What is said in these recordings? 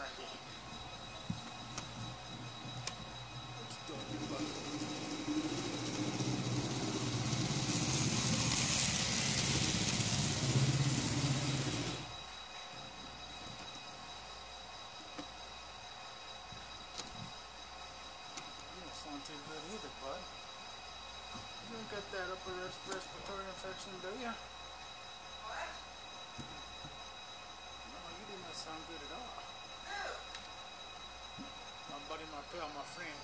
Frankie. What you doing here, bud? You don't sound too good either, bud. You don't got that upper respiratory infection, do you? What? No, you did not sound good at all. My buddy, my pal, my friend.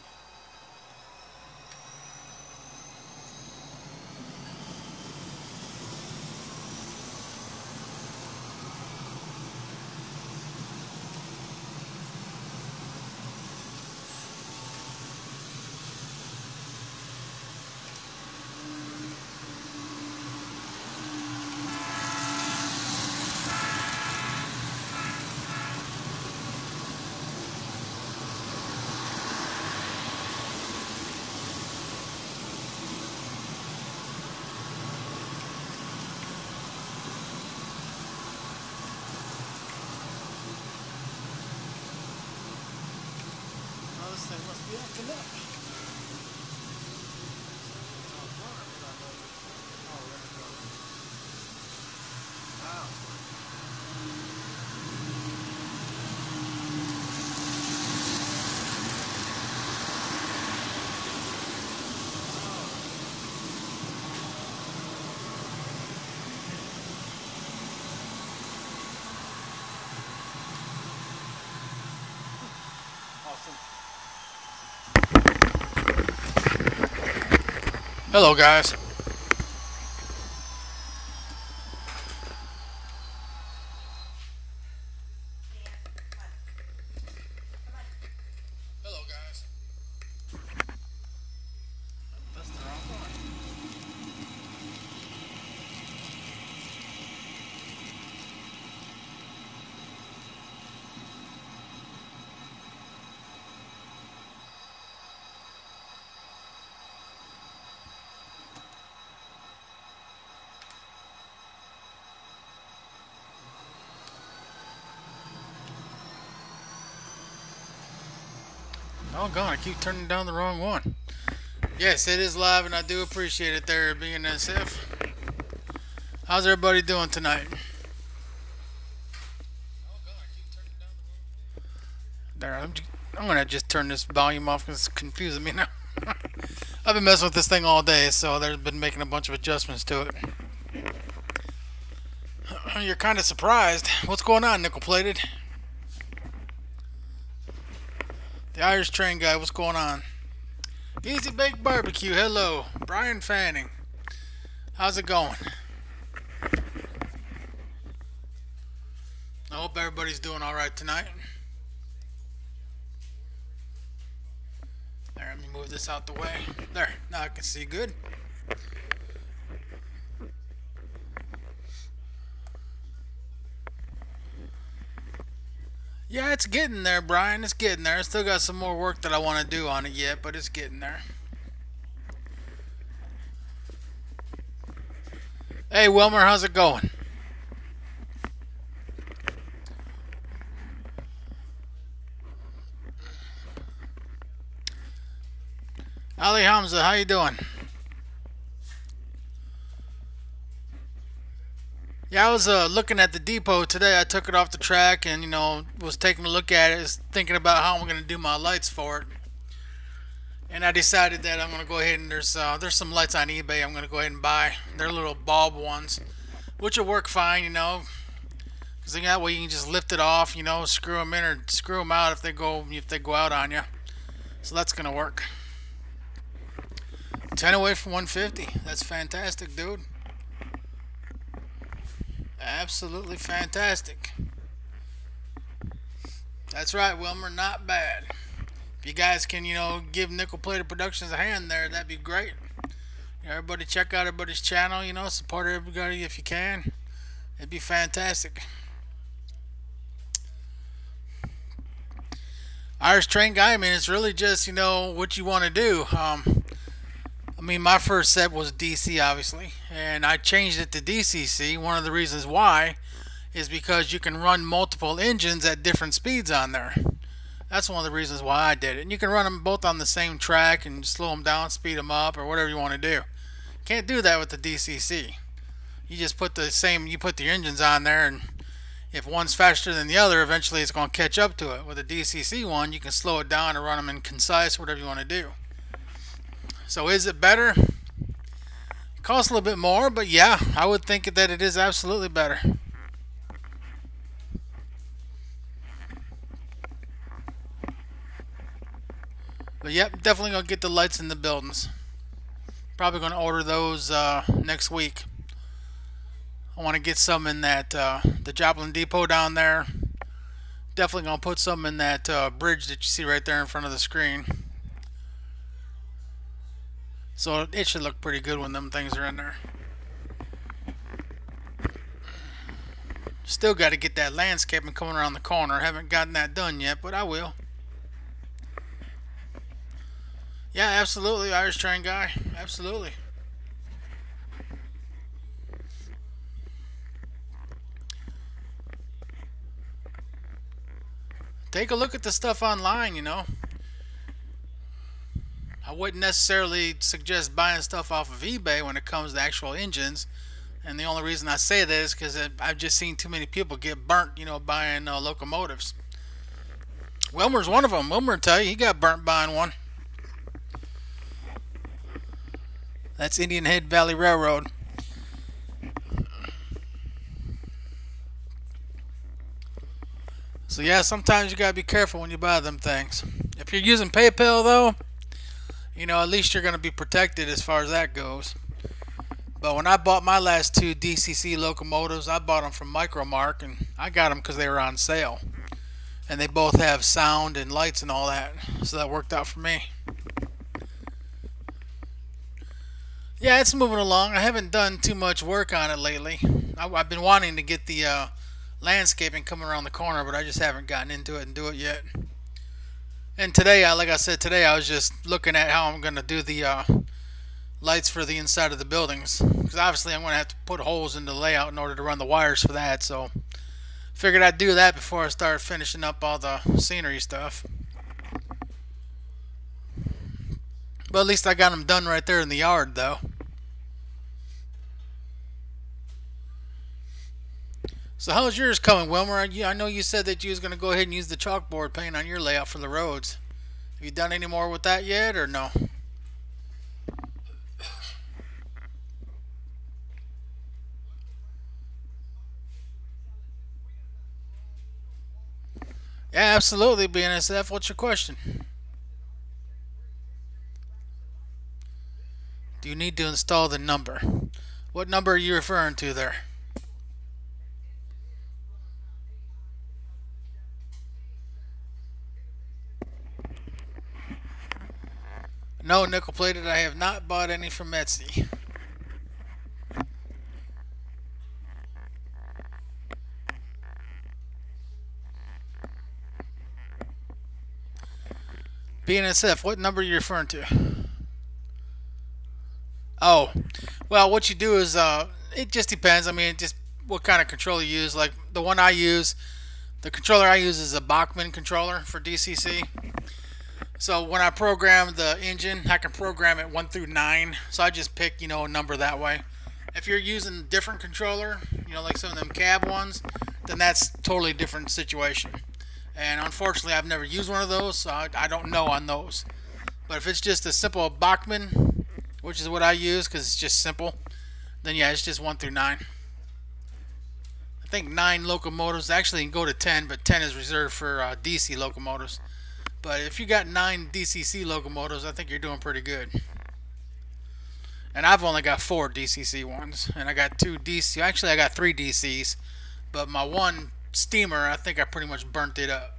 This thing must be acting up. Oh, there we go. Wow. Awesome. Hello, guys. Hello, guys. That's the wrong one. Oh god, I keep turning down the wrong one. Yes, it is live and I do appreciate it there, BNSF. How's everybody doing tonight? There, I'm gonna just turn this volume off because it's confusing me now. I've been messing with this thing all day, so they've been making a bunch of adjustments to it. You're kind of surprised. What's going on, Nickel Plated? The Irish Train Guy, what's going on? Easy Baked Barbecue, hello. Brian Fanning. How's it going? I hope everybody's doing alright tonight. There, let me move this out the way. There, now I can see good. Yeah, it's getting there, Brian. It's getting there. I still got some more work that I want to do on it yet, but it's getting there. Hey, Wilmer, how's it going? Ali Hamza, how you doing? Yeah, I was looking at the depot today. I took it off the track and, you know, was taking a look at it, thinking about how I'm going to do my lights for it. And I decided that I'm going to go ahead and there's some lights on eBay I'm going to go ahead and buy. They're little bulb ones, which will work fine, you know, because that way you can just lift it off, you know, screw them in or screw them out if they go out on you. So that's going to work. 10 away from 150. That's fantastic, dude. Absolutely fantastic. That's right, Wilmer. Not bad. If you guys can, you know, give Nickel Plated Productions a hand there, that'd be great. You know, everybody check out everybody's channel, you know, support everybody if you can. It'd be fantastic. Irish Train Guy, I mean, it's really just, you know, what you want to do. I mean, my first set was DC, obviously, and I changed it to DCC. One of the reasons why is because you can run multiple engines at different speeds on there. That's one of the reasons why I did it. And you can run them both on the same track and slow them down, speed them up, or whatever you want to do. Can't do that with the DCC. You just put you put the engines on there, and if one's faster than the other, eventually it's going to catch up to it. With a DCC one, you can slow it down and run them in concise, whatever you want to do. So is it better? It costs a little bit more, but yeah, I would think that it is absolutely better. But yep, definitely going to get the lights in the buildings. Probably going to order those next week. I want to get some in that the Joplin Depot down there. Definitely going to put some in that bridge that you see right there in front of the screen. So it should look pretty good when them things are in there. Still got to get that landscaping coming around the corner. Haven't gotten that done yet, but I will. Yeah, absolutely, Irish Train Guy. Absolutely. Take a look at the stuff online, you know. I wouldn't necessarily suggest buying stuff off of eBay when it comes to actual engines. And the only reason I say that is because I've just seen too many people get burnt, you know, buying locomotives. Wilmer's one of them. Wilmer will tell you he got burnt buying one. That's Indian Head Valley Railroad. So yeah, sometimes you gotta be careful when you buy them things. If you're using PayPal though, you know, at least you're gonna be protected as far as that goes. But when I bought my last two DCC locomotives, I bought them from Micromark, and I got them because they were on sale. And they both have sound and lights and all that, so that worked out for me. Yeah, it's moving along. I haven't done too much work on it lately. I've been wanting to get the landscaping coming around the corner, but I just haven't gotten into it and do it yet. And today, like I said, today I was just looking at how I'm going to do the lights for the inside of the buildings. Because obviously I'm going to have to put holes in the layout in order to run the wires for that. So figured I'd do that before I start finishing up all the scenery stuff. But at least I got them done right there in the yard, though. So how's yours coming, Wilmer? I know you said that you was going to go ahead and use the chalkboard paint on your layout for the roads. Have you done any more with that yet, or no? Yeah, absolutely, BNSF. What's your question? Do you need to install the number? What number are you referring to there? No, nickel plated. I have not bought any from Etsy. BNSF, what number are you referring to? Oh, well, what you do is, it just depends. I mean, just what kind of controller you use. Like the one I use, the controller I use is a Bachmann controller for DCC. So when I program the engine, I can program it 1 through 9. So I just pick, you know, a number that way. If you're using a different controller, you know, like some of them cab ones, then that's a totally different situation. And unfortunately, I've never used one of those, so I don't know on those. But if it's just a simple Bachmann, which is what I use because it's just simple, then yeah, it's just 1 through 9. I think 9 locomotives. Actually, you can go to 10, but 10 is reserved for DC locomotives. But if you got 9 DCC locomotives, I think you're doing pretty good. And I've only got 4 DCC ones, and I got 2 DC. Actually, I got 3 DCs, but my one steamer, I think I pretty much burnt it up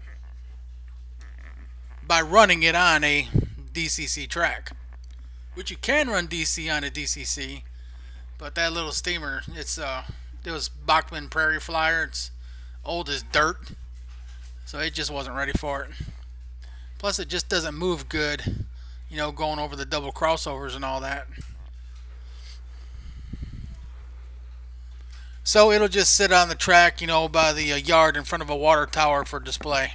by running it on a DCC track. Which you can run DC on a DCC, but that little steamer, it was Bachmann Prairie Flyer. It's old as dirt, so it just wasn't ready for it. Plus, it just doesn't move good, you know, going over the double crossovers and all that. So it'll just sit on the track, you know, by the yard in front of a water tower for display.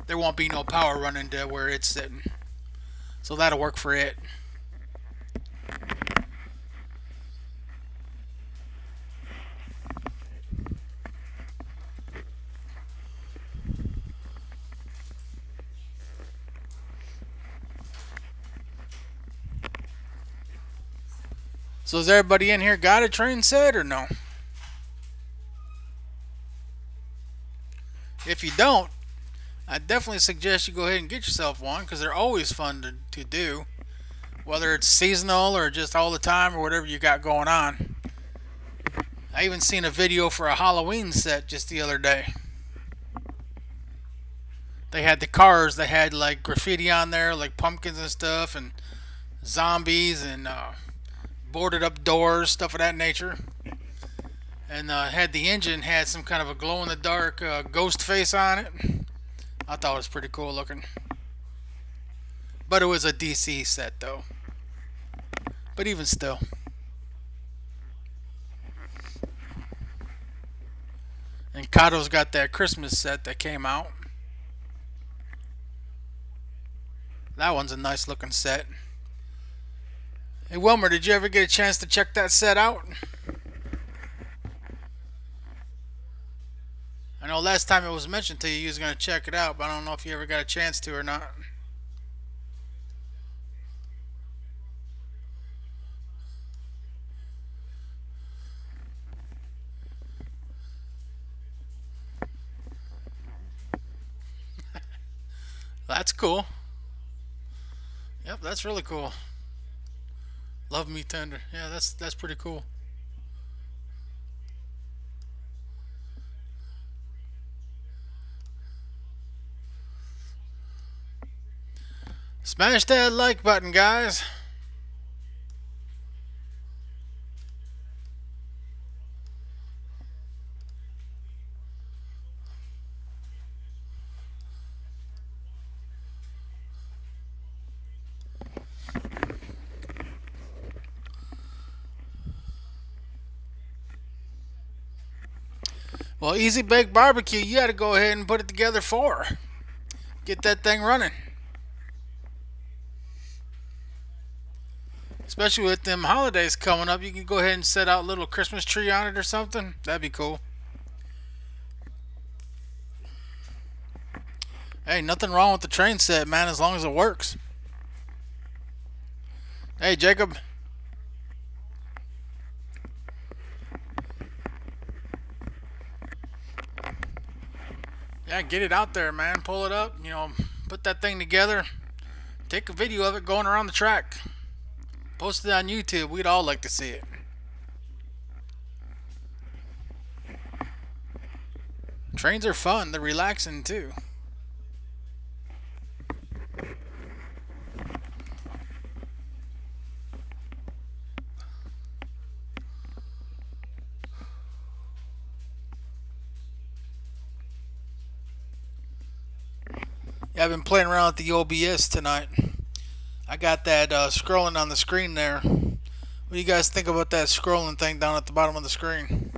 There won't be no power running to where it's sitting. So that'll work for it. So has everybody in here got a train set or no? If you don't, I definitely suggest you go ahead and get yourself one because they're always fun to do. Whether it's seasonal or just all the time or whatever you got going on. I even seen a video for a Halloween set just the other day. They had the cars that had like graffiti on there, like pumpkins and stuff, and zombies and boarded up doors, stuff of that nature. And had the engine had some kind of a glow in the dark ghost face on it. I thought it was pretty cool looking. But it was a DC set though. But even still. And Kato's got that Christmas set that came out. That one's a nice looking set. Hey Wilmer, did you ever get a chance to check that set out? I know last time it was mentioned to you, you was going to check it out, but I don't know if you ever got a chance to or not. That's cool. Yep, that's really cool. Love Me Tender. Yeah, that's pretty cool. Smash that like button, guys. Well, Easy Bake Barbecue, you got to go ahead and put it together for. Get that thing running. Especially with them holidays coming up, you can go ahead and set out a little Christmas tree on it or something. That'd be cool. Hey, nothing wrong with the train set, man, as long as it works. Hey, Jacob. Yeah, get it out there, man. Pull it up, you know, put that thing together. Take a video of it going around the track. Post it on YouTube. We'd all like to see it. Trains are fun. They're relaxing too. Yeah, I've been playing around with the OBS tonight. I got that scrolling on the screen there. What do you guys think about that scrolling thing down at the bottom of the screen?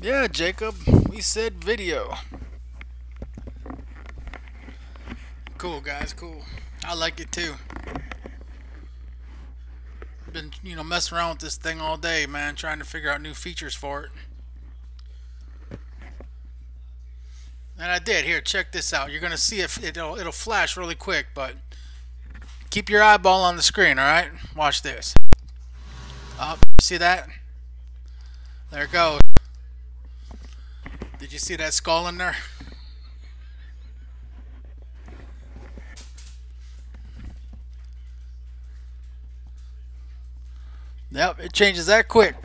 Yeah, Jacob, we said video. Cool, guys, cool. I like it too. Been, you know, messing around with this thing all day, man, trying to figure out new features for it. And I did. Here, check this out. You're gonna see if it'll flash really quick, but keep your eyeball on the screen, all right? Watch this. See that? There it goes. Did you see that skull in there? Yep, it changes that quick.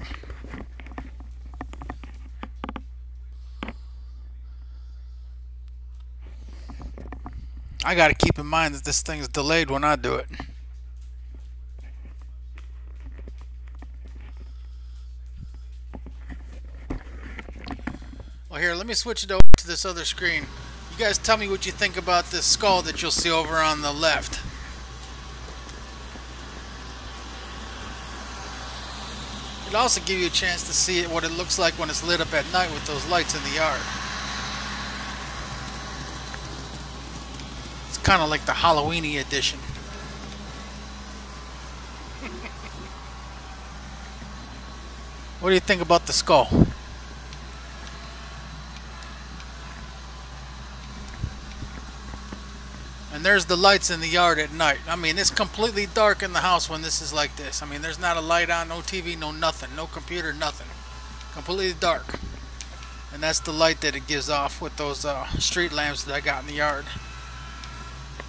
I gotta keep in mind that this thing is delayed when I do it. Well, here, let me switch it over to this other screen. You guys tell me what you think about this skull that you'll see over on the left. It'll also give you a chance to see what it looks like when it's lit up at night with those lights in the yard. It's kind of like the Halloween-y edition. What do you think about the skull? And there's the lights in the yard at night. I mean, it's completely dark in the house when this is like this. I mean, there's not a light on, no TV, no nothing, no computer, nothing. Completely dark. And that's the light that it gives off with those street lamps that I got in the yard.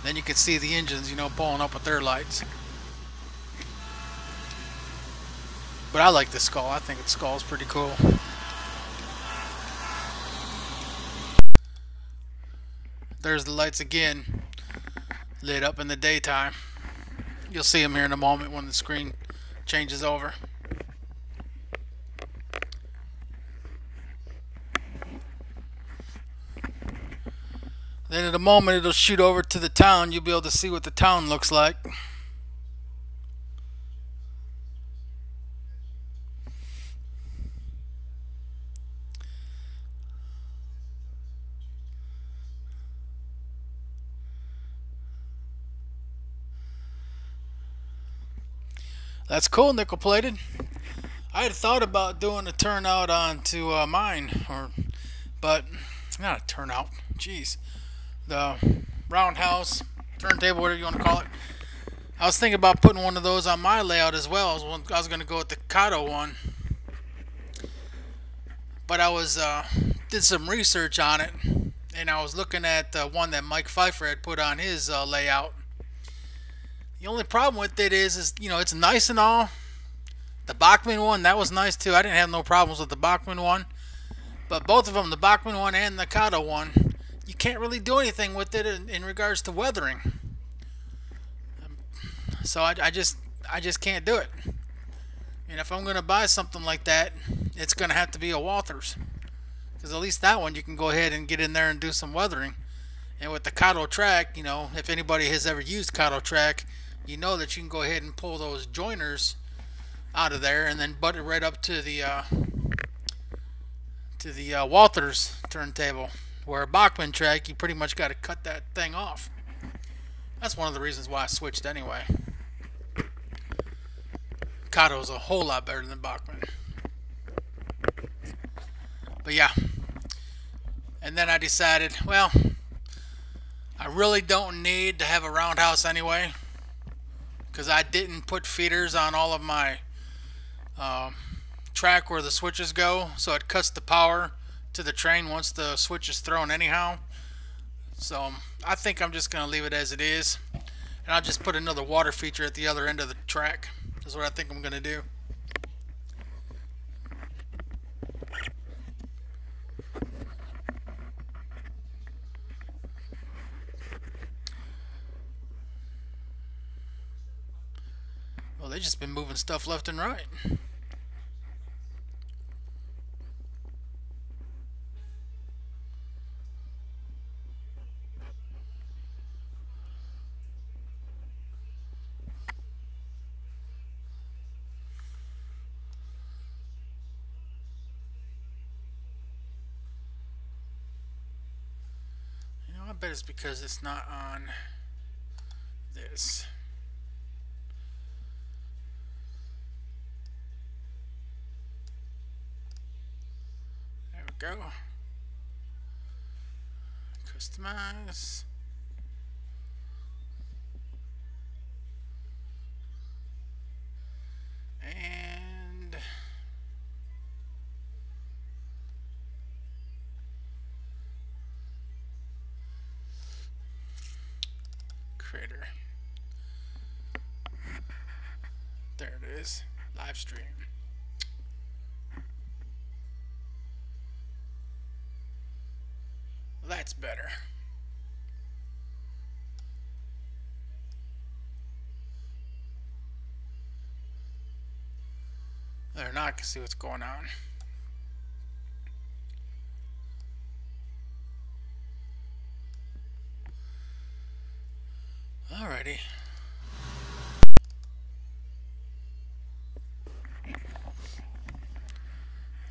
Then you can see the engines, you know, pulling up with their lights. But I like the skull. I think the skull is pretty cool. There's the lights again, lit up in the daytime. You'll see them here in a moment when the screen changes over. Then in a moment it'll shoot over to the town. You'll be able to see what the town looks like. That's cool, nickel plated. I had thought about doing a turnout onto mine, but not a turnout. Jeez, the roundhouse, turntable, whatever you want to call it. I was thinking about putting one of those on my layout as well. I was going to go with the Kato one, but I was did some research on it, and I was looking at one that Mike Pfeiffer had put on his layout. The only problem with it is you know, it's nice and all. The Bachmann one, that was nice too. I didn't have no problems with the Bachmann one. But both of them, the Bachmann one and the Kato one, you can't really do anything with it in regards to weathering. So I just can't do it. And if I'm going to buy something like that, it's going to have to be a Walthers. Because at least that one you can go ahead and get in there and do some weathering. And with the Kato track, you know, if anybody has ever used Kato track, you know that you can go ahead and pull those joiners out of there and then butt it right up to the Walthers turntable. Where a Bachmann track, you pretty much got to cut that thing off. That's one of the reasons why I switched anyway. Kato is a whole lot better than Bachmann. But yeah. And then I decided, well, I really don't need to have a roundhouse anyway, because I didn't put feeders on all of my track where the switches go, so it cuts the power to the train once the switch is thrown anyhow. So I think I'm just going to leave it as it is, and I'll just put another water feature at the other end of the track. That's what I think I'm going to do. Well, they've just been moving stuff left and right. You know, I bet it's because it's not on this. Go. Customize. And creator. There it is. Live stream. That's better. There, now I can see what's going on.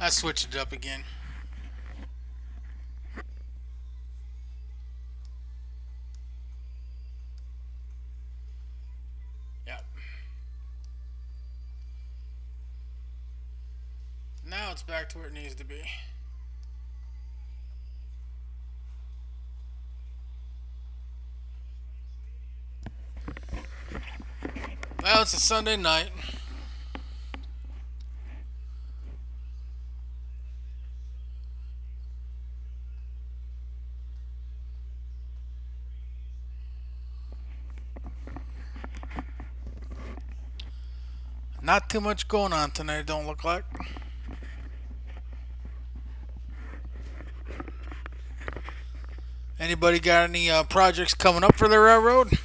I switched it up again. Yeah. Now it's back to where it needs to be. Well, it's a Sunday night. Not too much going on tonight, don't look like. Anybody got any projects coming up for the railroad?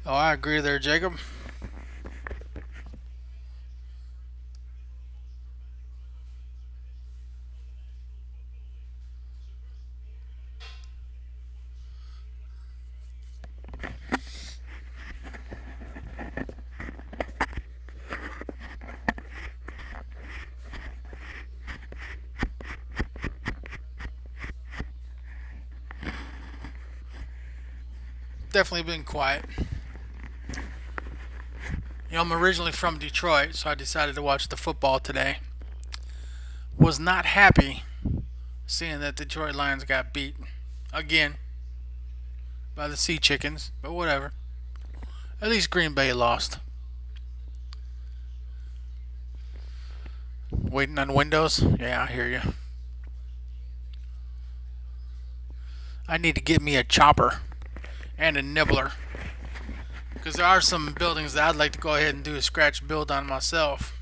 Oh, I agree there, Jacob. Definitely been quiet. You know, I'm originally from Detroit, so I decided to watch the football today. Was not happy seeing that Detroit Lions got beat again by the Sea Chickens, but whatever. At least Green Bay lost. Waiting on Windows? Yeah, I hear you. I need to get me a chopper and a nibbler, because there are some buildings that I'd like to go ahead and do a scratch build on myself,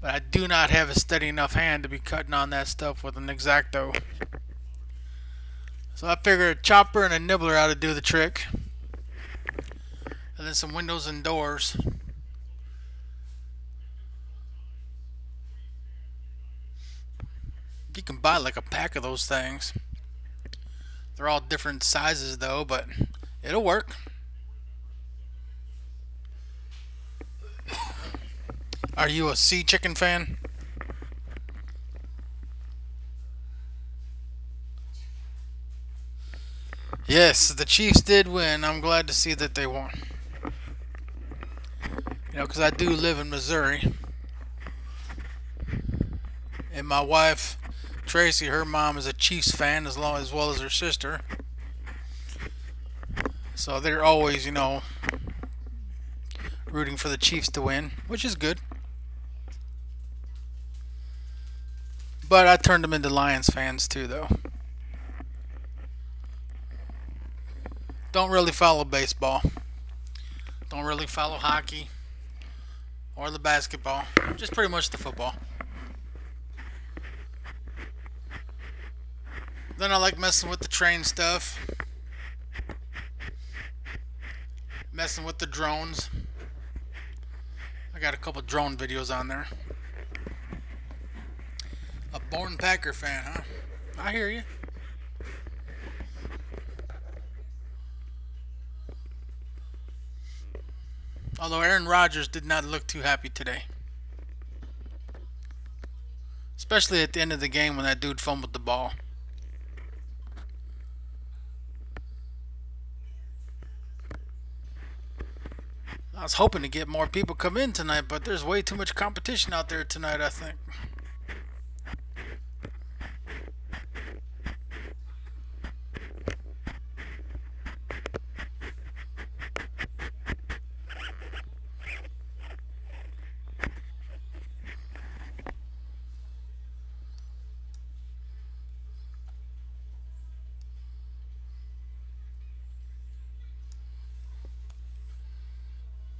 but I do not have a steady enough hand to be cutting on that stuff with an X-Acto. So I figured a chopper and a nibbler ought to do the trick, and then some windows and doors. You can buy like a pack of those things. They're all different sizes though, but it'll work. Are you a Sea Chicken fan? Yes, the Chiefs did win. I'm glad to see that they won. You know, because I do live in Missouri. And my wife, Tracy, her mom is a Chiefs fan as well as her sister. So they're always, you know, rooting for the Chiefs to win, which is good. But I turned them into Lions fans too, though. Don't really follow baseball. Don't really follow hockey or the basketball. Just pretty much the football. Then I like messing with the train stuff. Messing with the drones. I got a couple drone videos on there. A born Packer fan, huh? I hear you. Although Aaron Rodgers did not look too happy today. Especially at the end of the game when that dude fumbled the ball. I was hoping to get more people come in tonight, but there's way too much competition out there tonight, I think.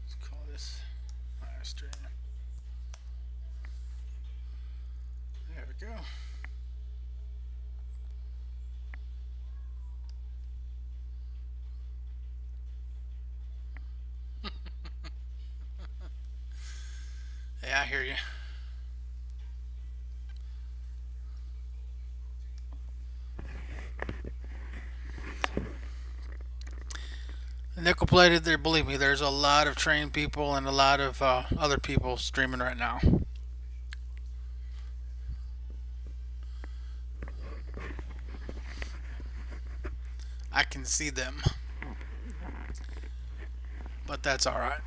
Let's call this live stream. There we go. Yeah, I hear you. Nickel plated. There, believe me, there's a lot of trained people and a lot of other people streaming right now. I can see them, but that's all right.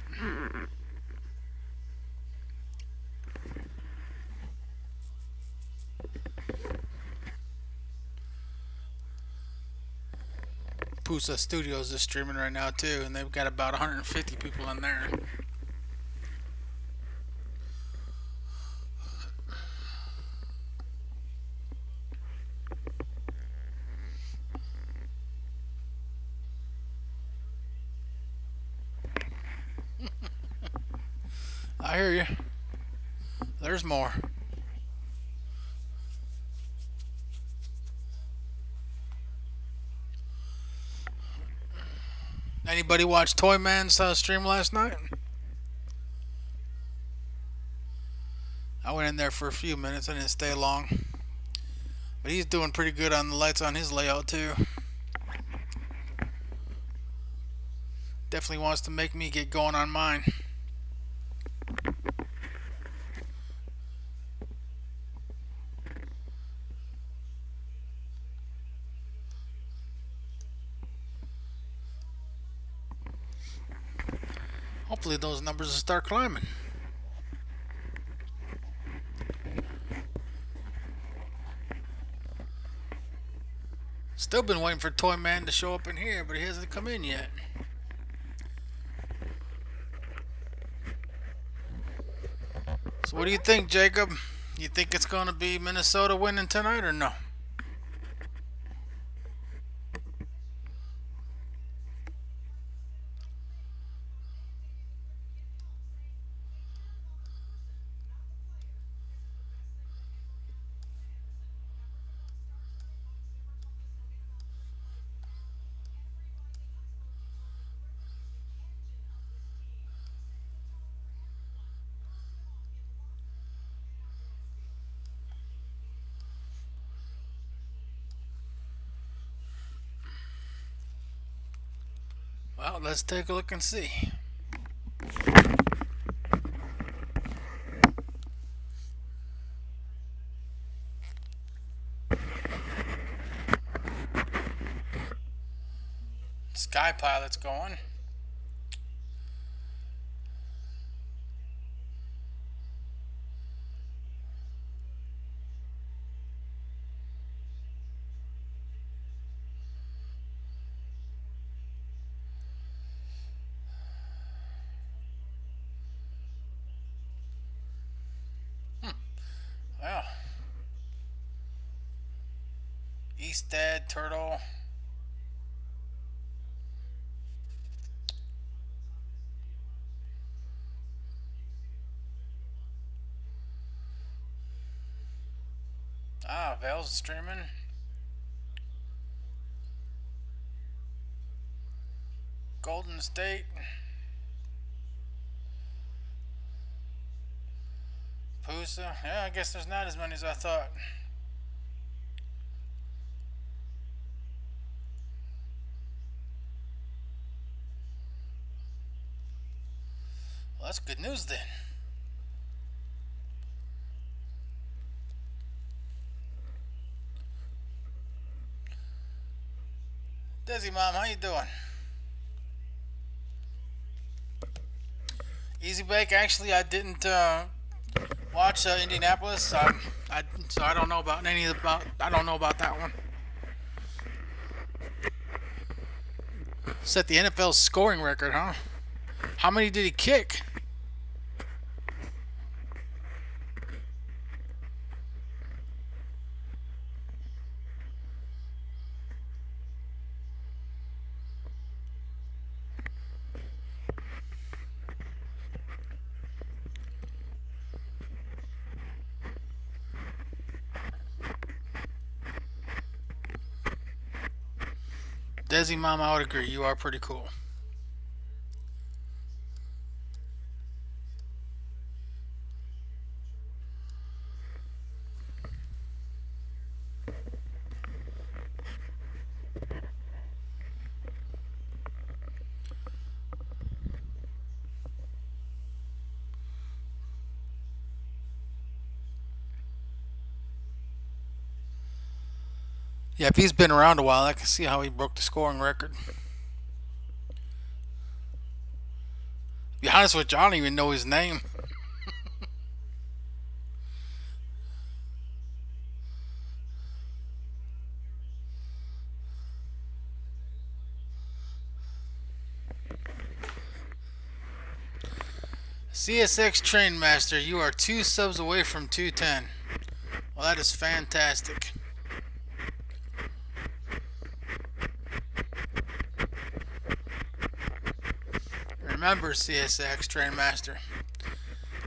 Pusa Studios is streaming right now too, and they've got about 150 people in there. I hear you. There's more. Anybody watch Toy Man's stream last night? I went in there for a few minutes. I didn't stay long. But he's doing pretty good on the lights on his layout too. Definitely wants to make me get going on mine. Hopefully those numbers will start climbing. Still been waiting for Toy Man to show up in here, but he hasn't come in yet. So what do you think, Jacob? You think it's going to be Minnesota winning tonight or no? Well, let's take a look and see. Sky Pilot's going. Well, Eastad, Turtle. Ah, Vale's streaming. Golden State. Pusa. Yeah, I guess there's not as many as I thought. Well, that's good news then. Desi Mom, how you doing? Easy Bake. Actually, I didn't watch Indianapolis. So I don't know about I don't know about that one. Set the NFL scoring record, huh? How many did he kick? Desi Mom, I would agree. You are pretty cool. Yeah, if he's been around a while, I can see how he broke the scoring record. To be honest with you, I don't even know his name. CSX Train Master, you are 2 subs away from 210. Well, that is fantastic. Remember, CSX Train Master,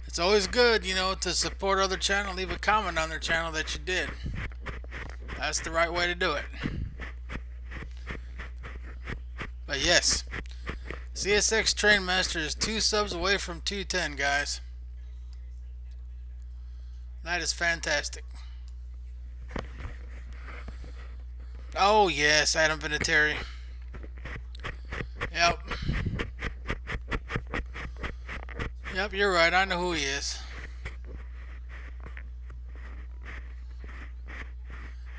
it's always good, to support other channel. Leave a comment on their channel that you did. That's the right way to do it. But yes, CSX Train Master is 2 subs away from 210, guys. That is fantastic. Oh yes, Adam Vinatieri. Yep. Yep, you're right. I know who he is.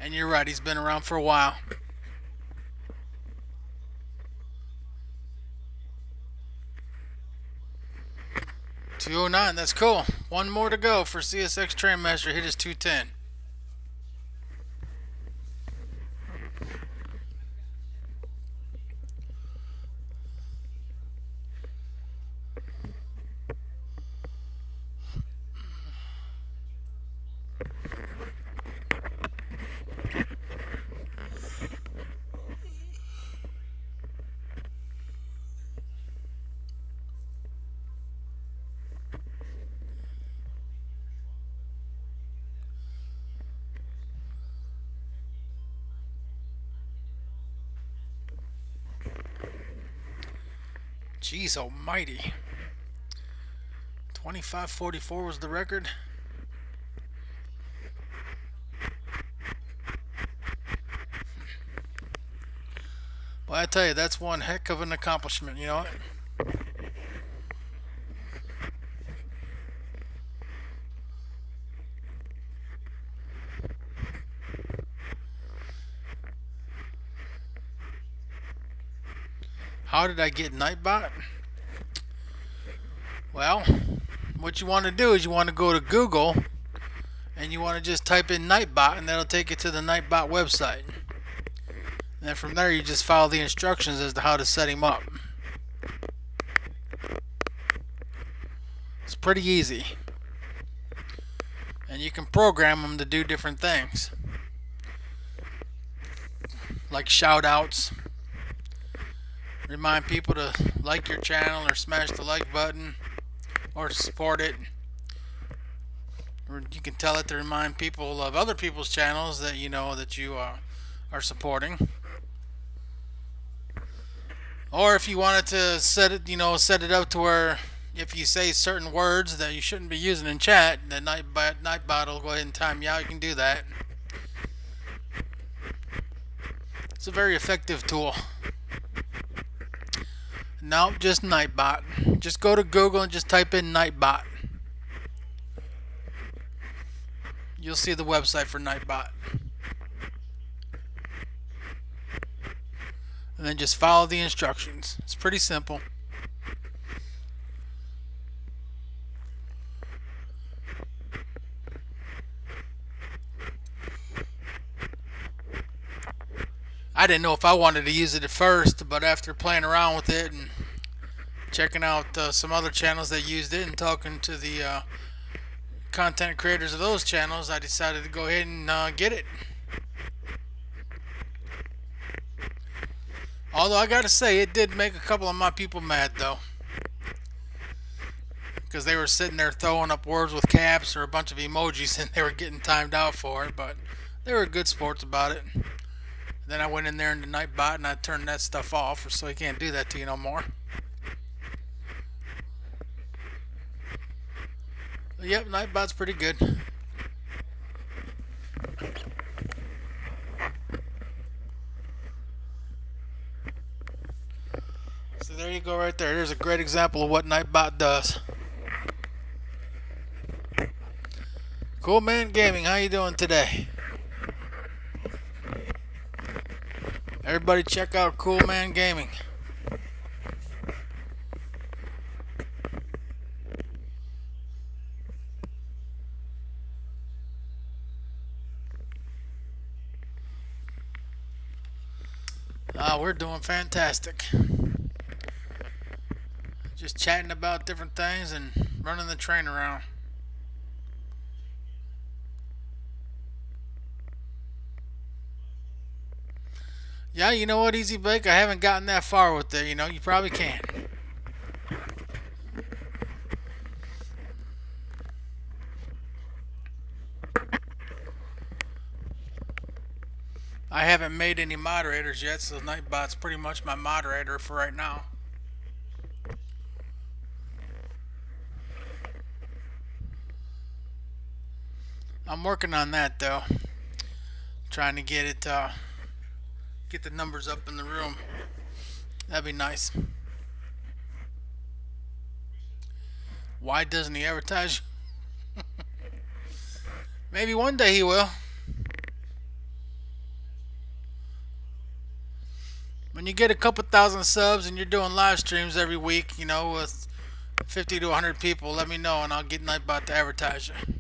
And you're right, he's been around for a while. $209, that's cool. One more to go for CSX Train Master. Hit his 210. Jeez almighty. 25.44 was the record. Well, I tell you, that's one heck of an accomplishment, you know. How did I get Nightbot? Well, what you want to do is you want to go to Google and you want to just type in Nightbot, and that'll take you to the Nightbot website. And then from there you just follow the instructions as to how to set him up. It's pretty easy. And you can program him to do different things, like shout outs, remind people to like your channel or smash the like button or support it. Or you can tell it to remind people of other people's channels that you know that you are supporting. Or if you wanted to set it up to where if you say certain words that you shouldn't be using in chat, the Nightbot will go ahead and time you out. You can do that. It's a very effective tool. No, just Nightbot. Just go to Google and just type in Nightbot. You'll see the website for Nightbot. And then just follow the instructions. It's pretty simple. I didn't know if I wanted to use it at first, but after playing around with it and checking out some other channels that used it and talking to the content creators of those channels, I decided to go ahead and get it. Although I gotta say, it did make a couple of my people mad though, because they were sitting there throwing up words with caps or a bunch of emojis and they were getting timed out for it, but they were good sports about it. Then I went in there in the Nightbot and I turned that stuff off, so he can't do that to you no more. But yep, Nightbot's pretty good. So there you go right there. There's a great example of what Nightbot does. Cool Man Gaming, how you doing today? Everybody check out Cool Man Gaming. We're doing fantastic. Just chatting about different things and running the train around. Yeah, you know what, Easy Bake? I haven't gotten that far with it. You know, you probably can. I haven't made any moderators yet, so Nightbot's pretty much my moderator for right now. I'm working on that though. Trying to get it, get the numbers up in the room. That'd be nice. Why doesn't he advertise? Maybe one day he will. When you get a couple thousand subs and you're doing live streams every week, you know, with 50 to 100 people, let me know and I'll get Nightbot to advertise you.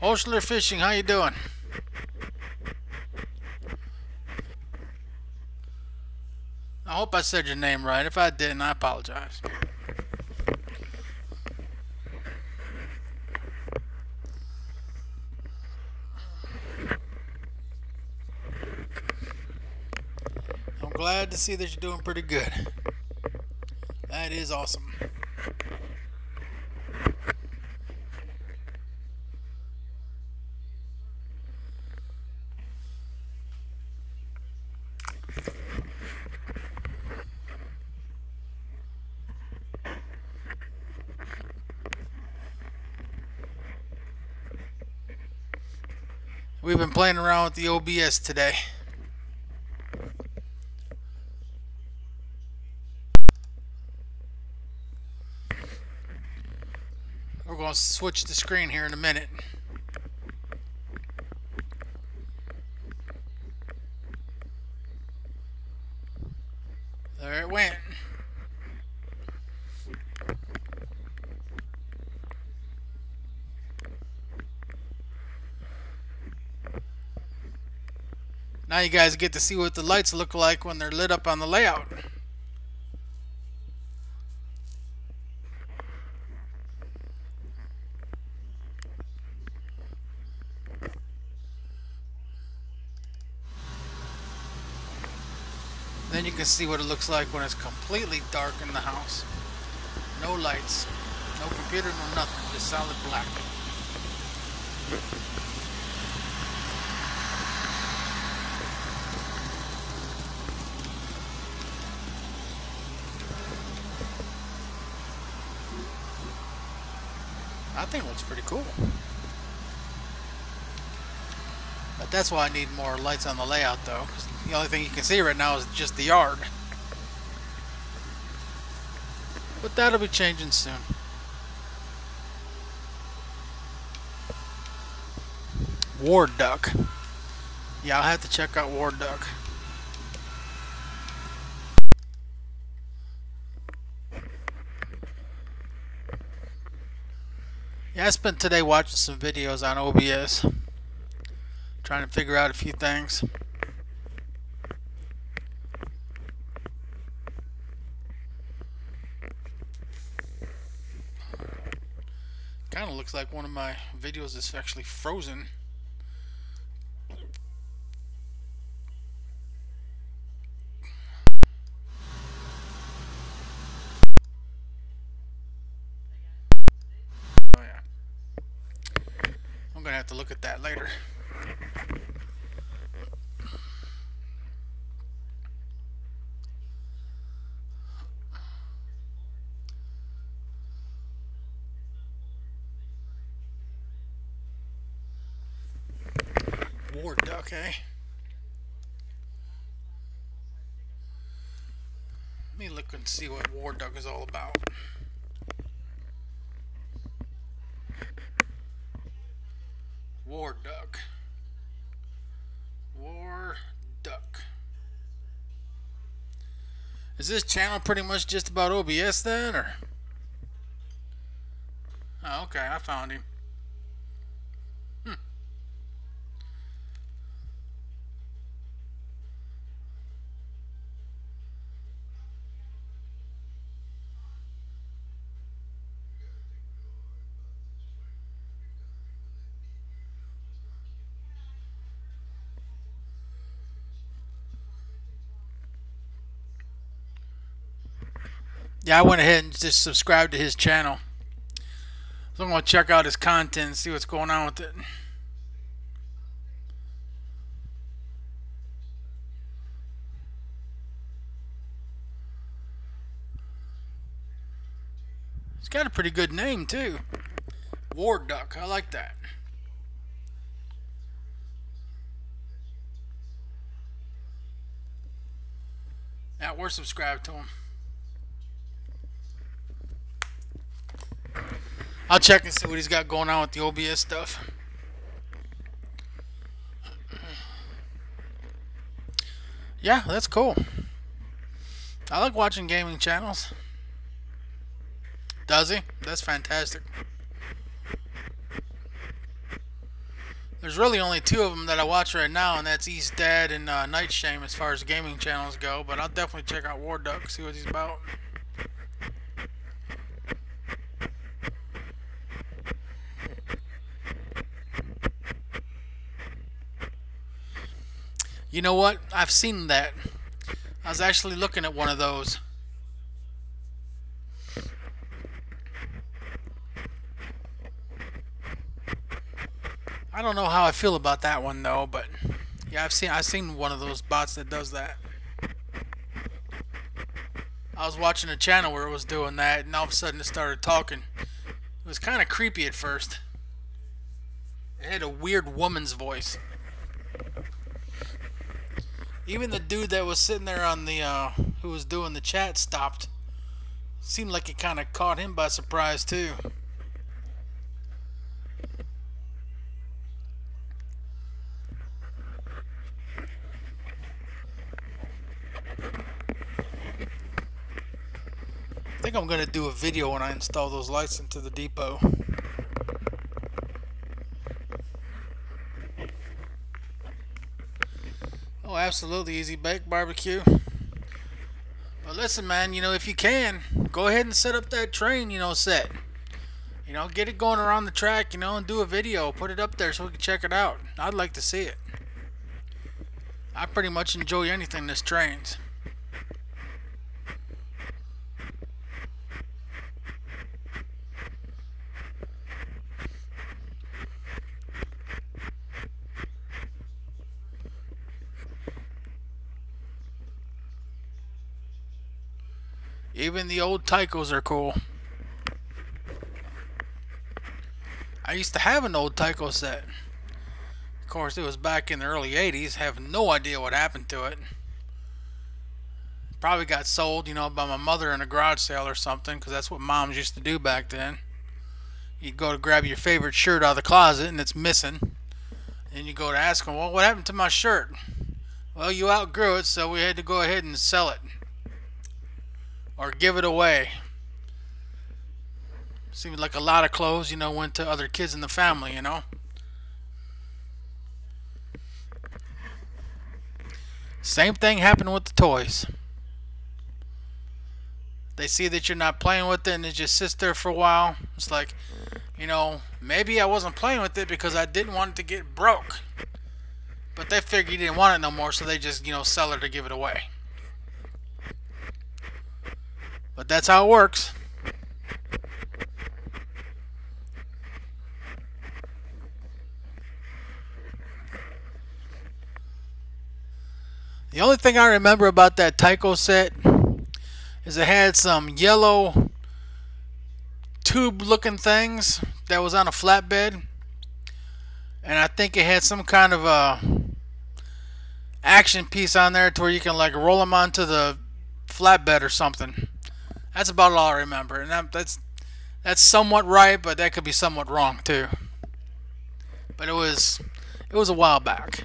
Hoshler Fishing, how you doing? I hope I said your name right. If I didn't, I apologize. I'm glad to see that you're doing pretty good. That is awesome. We've been playing around with the OBS today. We're going to switch the screen here in a minute. There it went. Now you guys get to see what the lights look like when they're lit up on the layout. Then you can see what it looks like when it's completely dark in the house. No lights, no computer, no nothing, just solid black. I think it looks pretty cool. But that's why I need more lights on the layout though, 'cause the only thing you can see right now is just the yard. But that'll be changing soon. Ward Duck. Yeah, I'll have to check out Ward Duck. Yeah, I spent today watching some videos on OBS, trying to figure out a few things. Kind of looks like one of my videos is actually frozen. Oh yeah. I'm gonna have to look at that later. Ward Duck, eh? Let me look and see what Ward Duck is all about. Ward Duck. Is this channel pretty much just about OBS then, or? Oh, okay, I found him. Yeah, I went ahead and just subscribed to his channel. So I'm going to check out his content and see what's going on with it. He's got a pretty good name too. War Duck, I like that. Yeah, we're subscribed to him. I'll check and see what he's got going on with the OBS stuff. Yeah, that's cool. I like watching gaming channels. Does he? That's fantastic. There's really only two of them that I watch right now, and that's East Dad and Night Shame as far as gaming channels go. But I'll definitely check out War Duck, see what he's about. You know what? I've seen that. I was actually looking at one of those. I don't know how I feel about that one though, but yeah, I've seen one of those bots that does that. I was watching a channel where it was doing that, and all of a sudden it started talking. It was kind of creepy at first. It had a weird woman's voice. Even the dude that was sitting there on the who was doing the chat stopped. Seemed like it kind of caught him by surprise too. I think I'm going to do a video when I install those lights into the depot. Oh, absolutely, Easy Bake Barbecue. But listen, man, you know, if you can, go ahead and set up that train, you know, set. You know, get it going around the track, you know, and do a video. Put it up there so we can check it out. I'd like to see it. I pretty much enjoy anything this trains. Even the old Tycos are cool. I used to have an old Tyco set. Of course, it was back in the early 80s. Have no idea what happened to it. Probably got sold, you know, by my mother in a garage sale or something, because that's what moms used to do back then. You'd go to grab your favorite shirt out of the closet and it's missing. And you go to ask them, well, what happened to my shirt? Well, you outgrew it, so we had to go ahead and sell it. Or give it away. Seems like a lot of clothes, you know, went to other kids in the family, you know. Same thing happened with the toys. They see that you're not playing with it and it just sits there for a while. It's like, you know, maybe I wasn't playing with it because I didn't want it to get broke. But they figured you didn't want it no more, so they just, you know, sell it or give it away. But that's how it works. The only thing I remember about that Tyco set is it had some yellow tube looking things that was on a flatbed, and I think it had some kind of a action piece on there to where you can like roll them onto the flatbed or something. That's about all I remember, and that's somewhat right, but that could be somewhat wrong too. But it was a while back.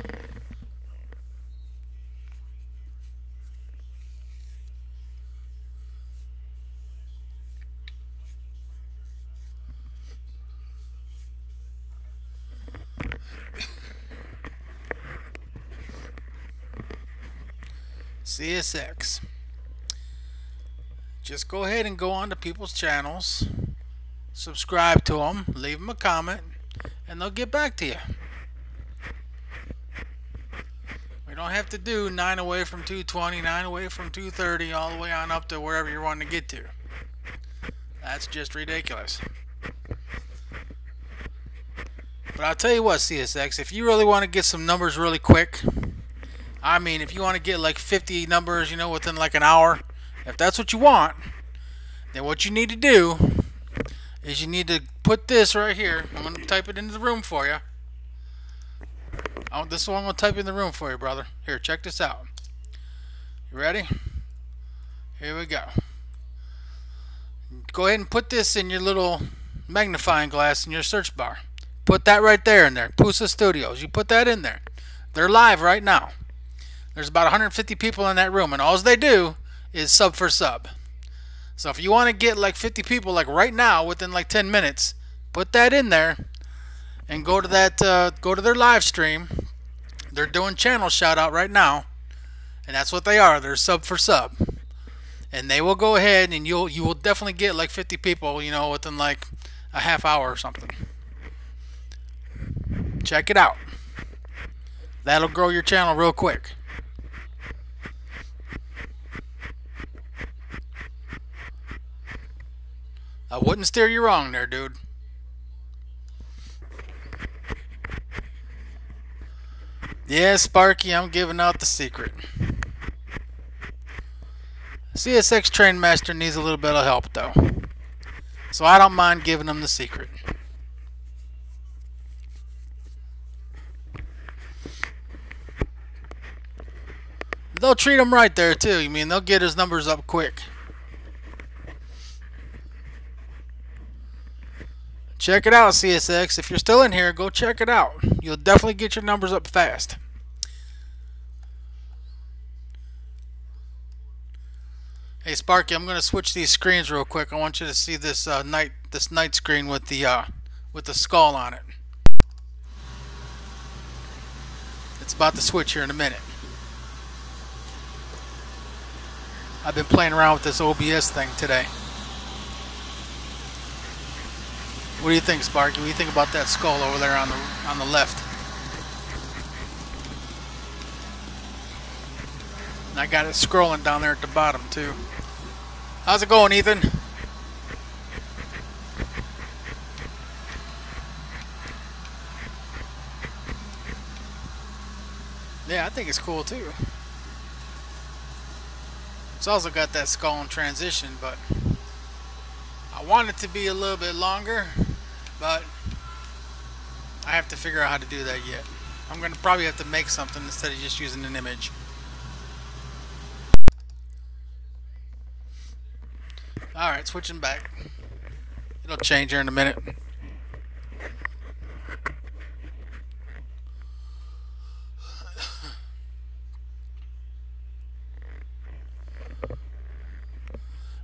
CSX. Just go ahead and go on to people's channels, subscribe to them, leave them a comment, and they'll get back to you. We don't have to do 9 away from 220, 9 away from 230, all the way on up to wherever you're wanting to get to. That's just ridiculous. But I'll tell you what, CSX, if you really want to get some numbers really quick, I mean, if you want to get like 50 numbers, you know, within like an hour, if that's what you want, then what you need to do is you need to put this right here. I'm going to type it into the room for you. This is what I'm going to type in the room for you, brother. Here, check this out. You ready? Here we go. Go ahead and put this in your little magnifying glass in your search bar. Put that right there in there. Pusa Studios. You put that in there. They're live right now. There's about 150 people in that room, and all they do is sub for sub. So if you want to get like 50 people like right now within like 10 minutes, put that in there and go to that go to their live stream. They're doing channel shout out right now, and that's what they are. They're sub for sub, and they will go ahead and you will definitely get like 50 people, you know, within like a half hour or something. Check it out. That'll grow your channel real quick. I wouldn't steer you wrong there, dude. Yeah, Sparky, I'm giving out the secret. CSX Train Master needs a little bit of help, though. So I don't mind giving him the secret. They'll treat him right there, too. I mean, they'll get his numbers up quick. Check it out, CSX. If you're still in here, go check it out. You'll definitely get your numbers up fast. Hey Sparky, I'm going to switch these screens real quick. I want you to see this night screen with the skull on it. It's about to switch here in a minute. I've been playing around with this OBS thing today. What do you think, Sparky? What do you think about that skull over there on the left? And I got it scrolling down there at the bottom too. How's it going, Ethan? Yeah, I think it's cool too. It's also got that skull in transition, but I want it to be a little bit longer, but I have to figure out how to do that yet. I'm going to probably have to make something instead of just using an image. Alright, switching back. It'll change here in a minute.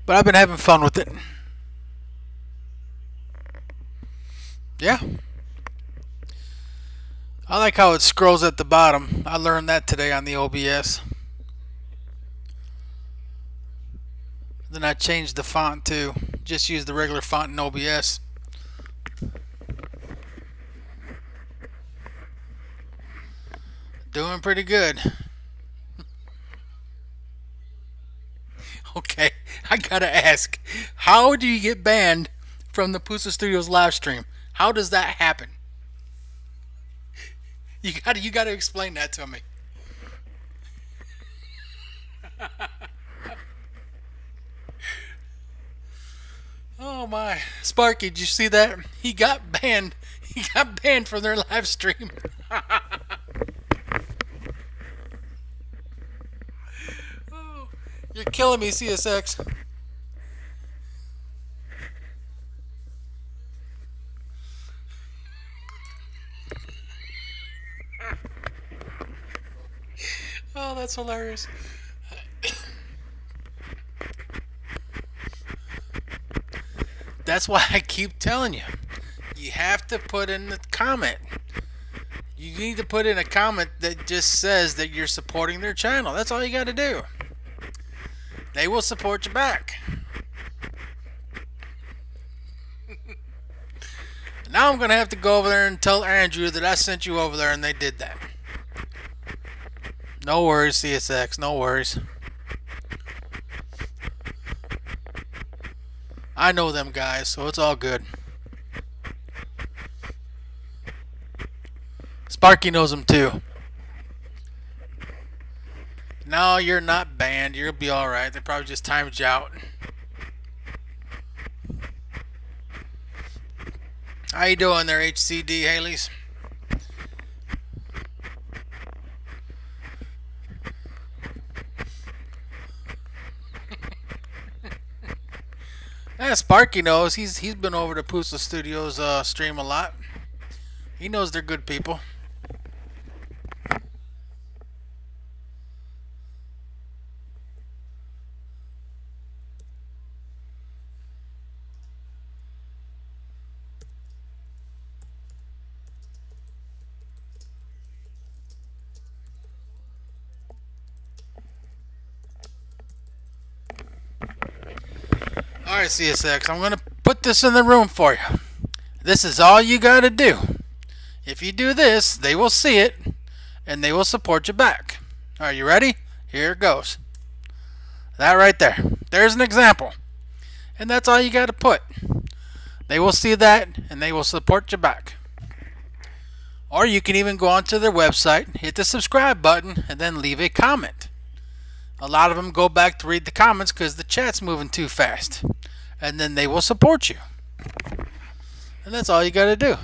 But I've been having fun with it. Yeah. I like how it scrolls at the bottom. I learned that today on the OBS. Then I changed the font too. Just use the regular font in OBS. Doing pretty good. Okay, I gotta ask, how do you get banned from the Pusa Studios live stream? How does that happen? You gotta explain that to me. Oh my, Sparky, did you see that? He got banned. He got banned from their live stream. Oh, you're killing me, CSX. Oh, that's hilarious. That's why I keep telling you. You have to put in the comment. You need to put in a comment that just says that you're supporting their channel. That's all you got to do. They will support you back. Now I'm going to have to go over there and tell Andrew that I sent you over there and they did that. No worries, CSX. No worries. I know them guys, so it's all good. Sparky knows them too. No, you're not banned. You'll be alright. They probably just timed you out. How you doing there, HCD Haleys? Yeah, Sparky knows. He's been over to Pusa Studios stream a lot. He knows they're good people. Alright, CSX, I'm going to put this in the room for you. This is all you got to do. If you do this, they will see it, and they will support you back. Are you ready? Here it goes. That right there. There's an example. And that's all you got to put. They will see that, and they will support you back. Or you can even go onto their website, hit the subscribe button, and then leave a comment. A lot of them go back to read the comments because the chat's moving too fast. And then they will support you. And that's all you got to do.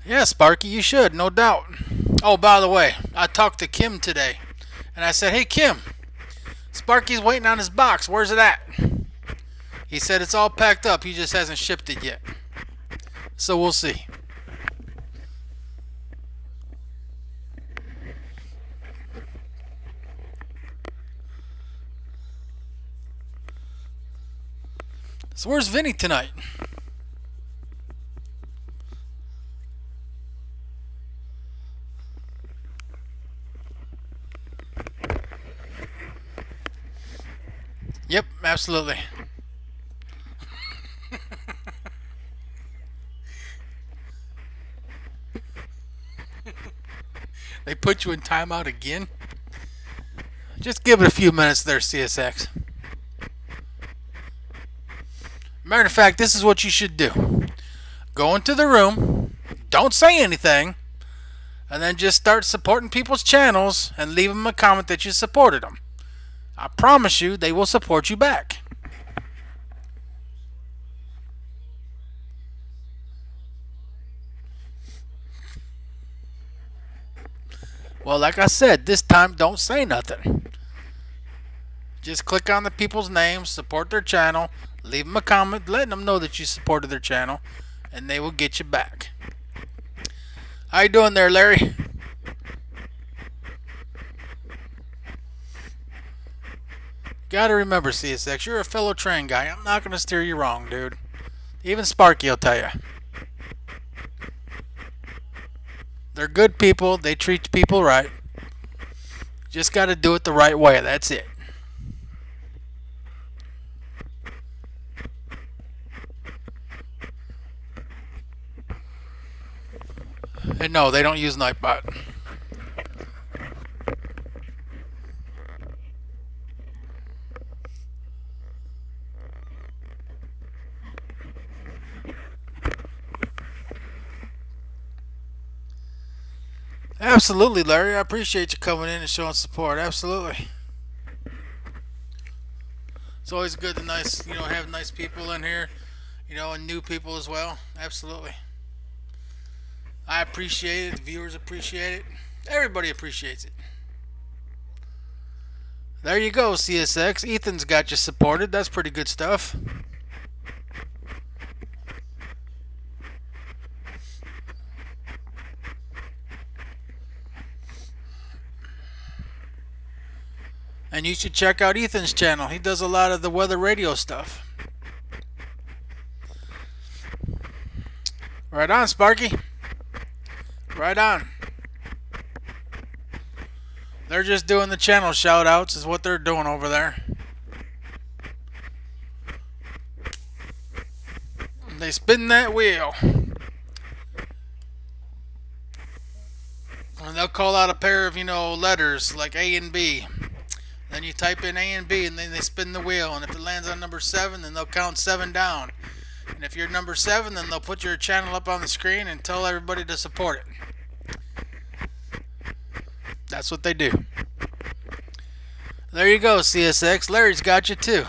Yeah, Sparky, you should, no doubt. Oh, by the way, I talked to Kim today. And I said, hey, Kim, Sparky's waiting on his box. Where's it at? He said it's all packed up. He just hasn't shipped it yet. So we'll see. So where's Vinny tonight? Yep, absolutely. They put you in timeout again? Just give it a few minutes there, CSX. Matter of fact, this is what you should do. Go into the room, don't say anything, and then just start supporting people's channels and leave them a comment that you supported them. I promise you, they will support you back. Well, like I said, this time don't say nothing. Just click on the people's names, support their channel, leave them a comment, letting them know that you supported their channel, and they will get you back. How you doing there, Larry? Gotta remember, CSX, you're a fellow train guy. I'm not gonna steer you wrong, dude. Even Sparky will tell you. They're good people. They treat people right. Just gotta do it the right way. That's it. And no, they don't use Nightbot. Absolutely, Larry. I appreciate you coming in and showing support. Absolutely. It's always good to have nice people in here, and new people as well. Absolutely. I appreciate it. The viewers appreciate it. Everybody appreciates it. There you go, CSX. Ethan's got you supported. That's pretty good stuff. And you should check out Ethan's channel. He does a lot of the weather radio stuff. Right on, Sparky. Right on. They're just doing the channel shout outs is what they're doing over there. They spin that wheel. And they'll call out a pair of, letters like A and B. Then you type in A and B and then they spin the wheel. And if it lands on number 7, then they'll count 7 down. And if you're number 7, then they'll put your channel up on the screen and tell everybody to support it. That's what they do. There you go, CSX. Larry's got you too.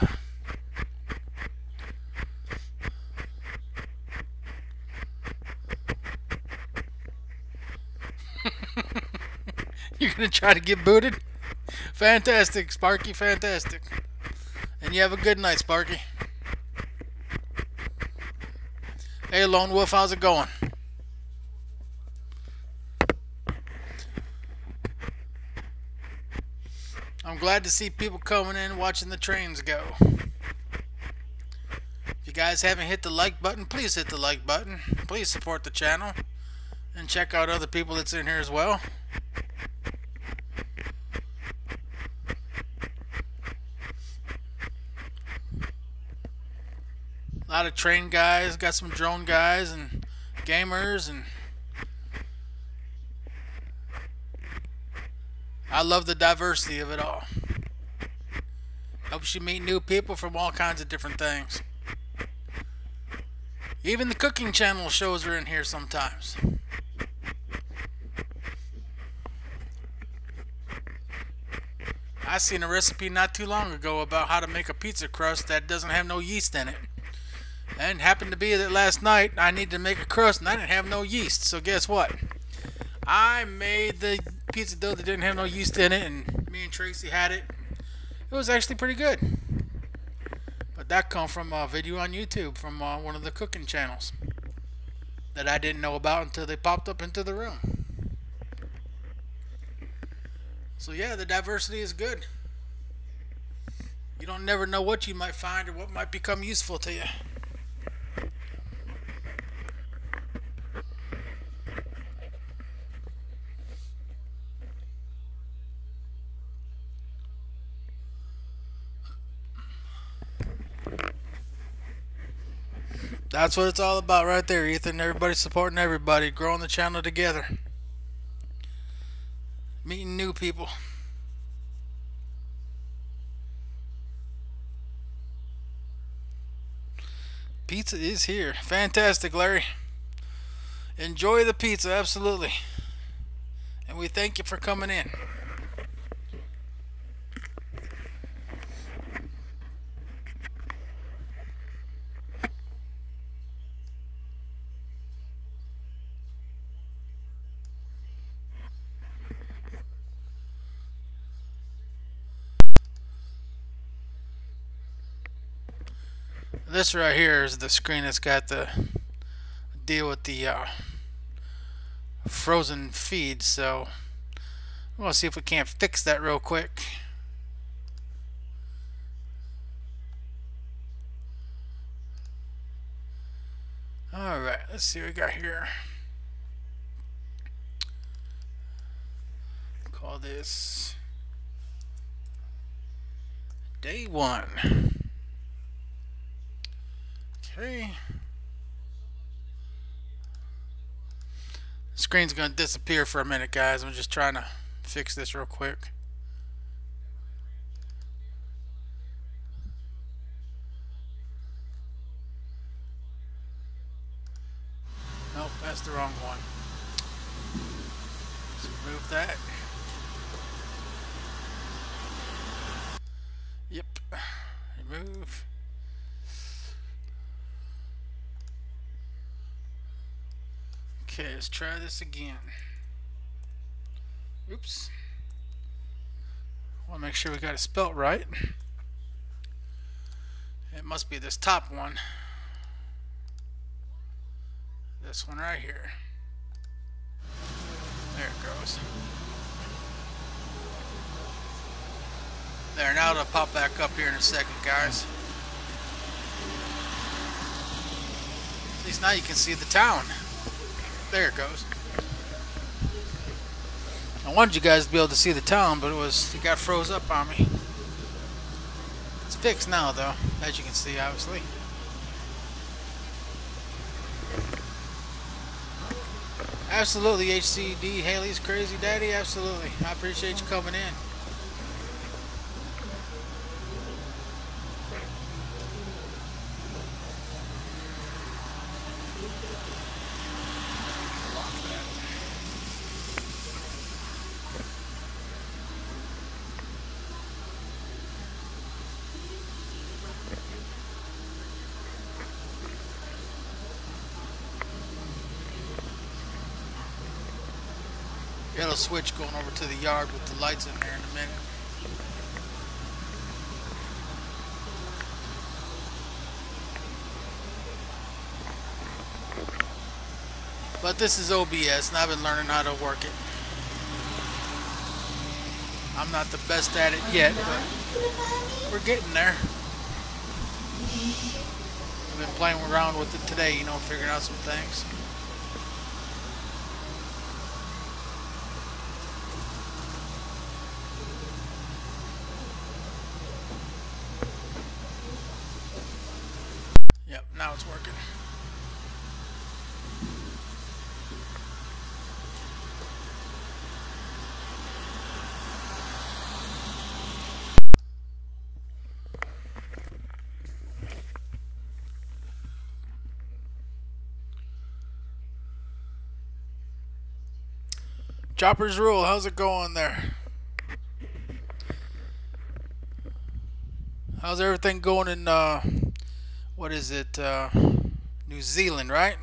You're going to try to get booted? Fantastic, Sparky, fantastic. And you have a good night, Sparky. Hey, Lone Wolf, how's it going? I'm glad to see people coming in watching the trains go. If you guys haven't hit the like button, please hit the like button. Please support the channel. And check out other people that's in here as well. A lot of train guys, got some drone guys and gamers, and I love the diversity of it all. Helps you meet new people from all kinds of different things. Even the cooking channel shows are in here sometimes. I seen a recipe not too long ago about how to make a pizza crust that doesn't have no yeast in it. And happened to be that last night I needed to make a crust and I didn't have no yeast. So guess what? I made the pizza dough that didn't have no yeast in it, and me and Tracy had it. It was actually pretty good. But that come from a video on YouTube from one of the cooking channels that I didn't know about until they popped up into the room. So yeah, the diversity is good. You don't never know what you might find or what might become useful to you. That's what it's all about right there, Ethan. Everybody supporting everybody, growing the channel together, meeting new people. Pizza is here. Fantastic, Larry. Enjoy the pizza, absolutely. And we thank you for coming in. This right here is the screen that's got the deal with the frozen feed, so we'll see if we can't fix that real quick. Alright, let's see what we got here. Call this day 1. Okay. The screen's gonna disappear for a minute, guys. I'm just trying to fix this real quick. Nope, that's the wrong one. Let's remove that. Yep. Remove. Okay, let's try this again. Oops. Want to make sure we got it spelt right. It must be this top one. This one right here. There it goes. There, now it'll pop back up here in a second, guys. At least now you can see the town. There it goes. I wanted you guys to be able to see the town, but it got froze up on me. It's fixed now, though, as you can see, obviously. Absolutely, HCD, Haley's Crazy Daddy, absolutely. I appreciate you coming in. It'll switch going over to the yard with the lights in there in a minute. But this is OBS, and I've been learning how to work it. I'm not the best at it yet, but we're getting there. I've been playing around with it today, you know, figuring out some things. Yep, now it's working. Choppers Rule, how's it going there? How's everything going in, what is it, New Zealand, right?